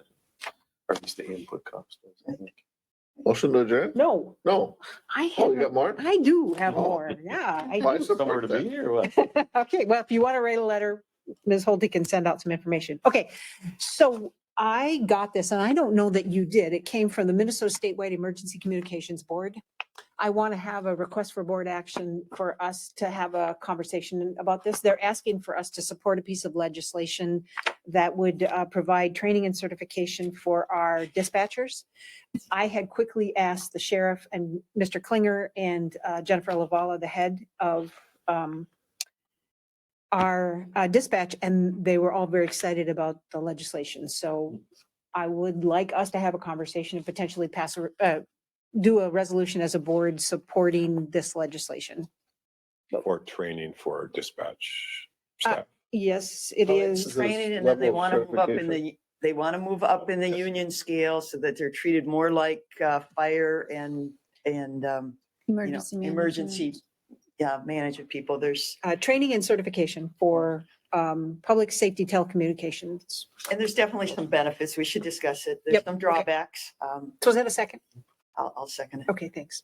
Or at least the input cost. I think. Motion to adjourn? No, No. I Oh, you have, got more? I do have Oh. more. Yeah, I I do. Somewhere support to that. be or what? Okay, well, if you want to write a letter, Ms. Holte can send out some information. Okay, so I got this, and I don't know that you did. It came from the Minnesota Statewide Emergency Communications Board. I want to have a request for board action for us to have a conversation about this. They're asking for us to support a piece of legislation that would provide training and certification for our dispatchers. I had quickly asked the sheriff and Mr. Klinger and Jennifer Lavala, the head of our dispatch, and they were all very excited about the legislation. So I would like us to have a conversation and potentially do a resolution as a board supporting this legislation. For training for dispatch Uh, staff. Yes, it Well, is. it's- Training and then they level of want to move up in certification. they want to move up in the union scale so that they're treated more like fire and Emergency management. emergency management people. There's Training and certification for public safety telecommunications. and there's definitely some benefits. We should discuss it. There's Yep, some okay. drawbacks. So is that a second? I'll second it. Okay, thanks.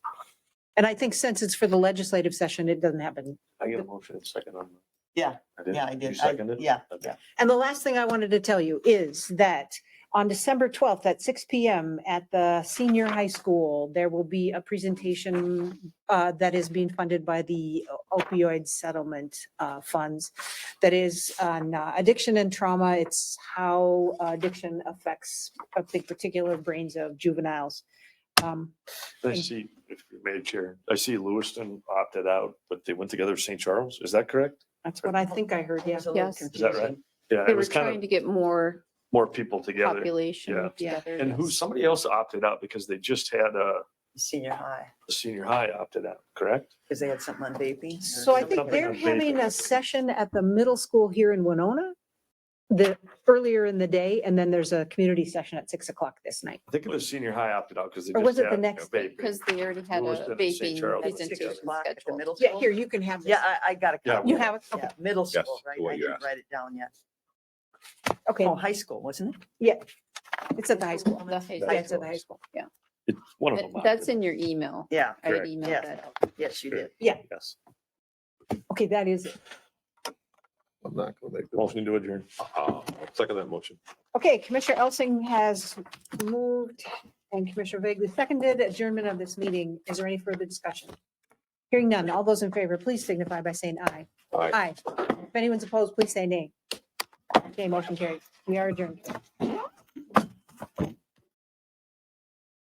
And I think since it's for the legislative session, it doesn't happen. I get a motion in second on. Yeah, I did. yeah, I You did. seconded? Yeah, Okay. yeah. And the last thing I wanted to tell you is that on December 12th at 6 PM at the senior high school, there will be a presentation that is being funded by the opioid settlement funds. That is on addiction and trauma. It's how addiction affects, I think, particular brains of juveniles. I see, if you made chair, I see Lewiston opted out, but they went together with St. Charles. Is that correct? That's what I think I heard, It yeah. was a little Yes. Is that right? confusing. Yeah, They it were was kind trying of to get more more people together. population Yeah. Yeah. together. And who, yes. somebody else opted out because they just had a Senior high, senior high opted out, correct? because they had something on vaping. or So I think something. they're on having vaping. a session at the middle school here in Winona, earlier in the day, and then there's a community session at 6 o'clock this night. I think it was senior high opted out because they Or just was it the had next a day? vaping. Because they already had Lewiston a and St. vaping Charles. At 6 presentation o'clock at the scheduled. middle Yeah, school. here, you can have this. Yeah, I got a Yeah, copy. You have it? Okay. Yeah, middle Yes, school, right? the way I you didn't asked. write it down yet. Okay, Oh, high school, wasn't it? it's at the high school. The high Yeah, it's at the high school. It's one of them. That's opted. in your email. Yeah, I had Correct. emailed Yeah. that out. yes, you did. Yes. Okay, that is it. I'm not gonna make the. Motion to adjourn. Second that motion. Okay, Commissioner Elsing has moved and Commissioner Vagley seconded adjournment of this meeting. Is there any further discussion? Hearing none. All those in favor, please signify by saying aye. Aye. Aye. If anyone's opposed, please say nay. Okay, motion carries. We are adjourned.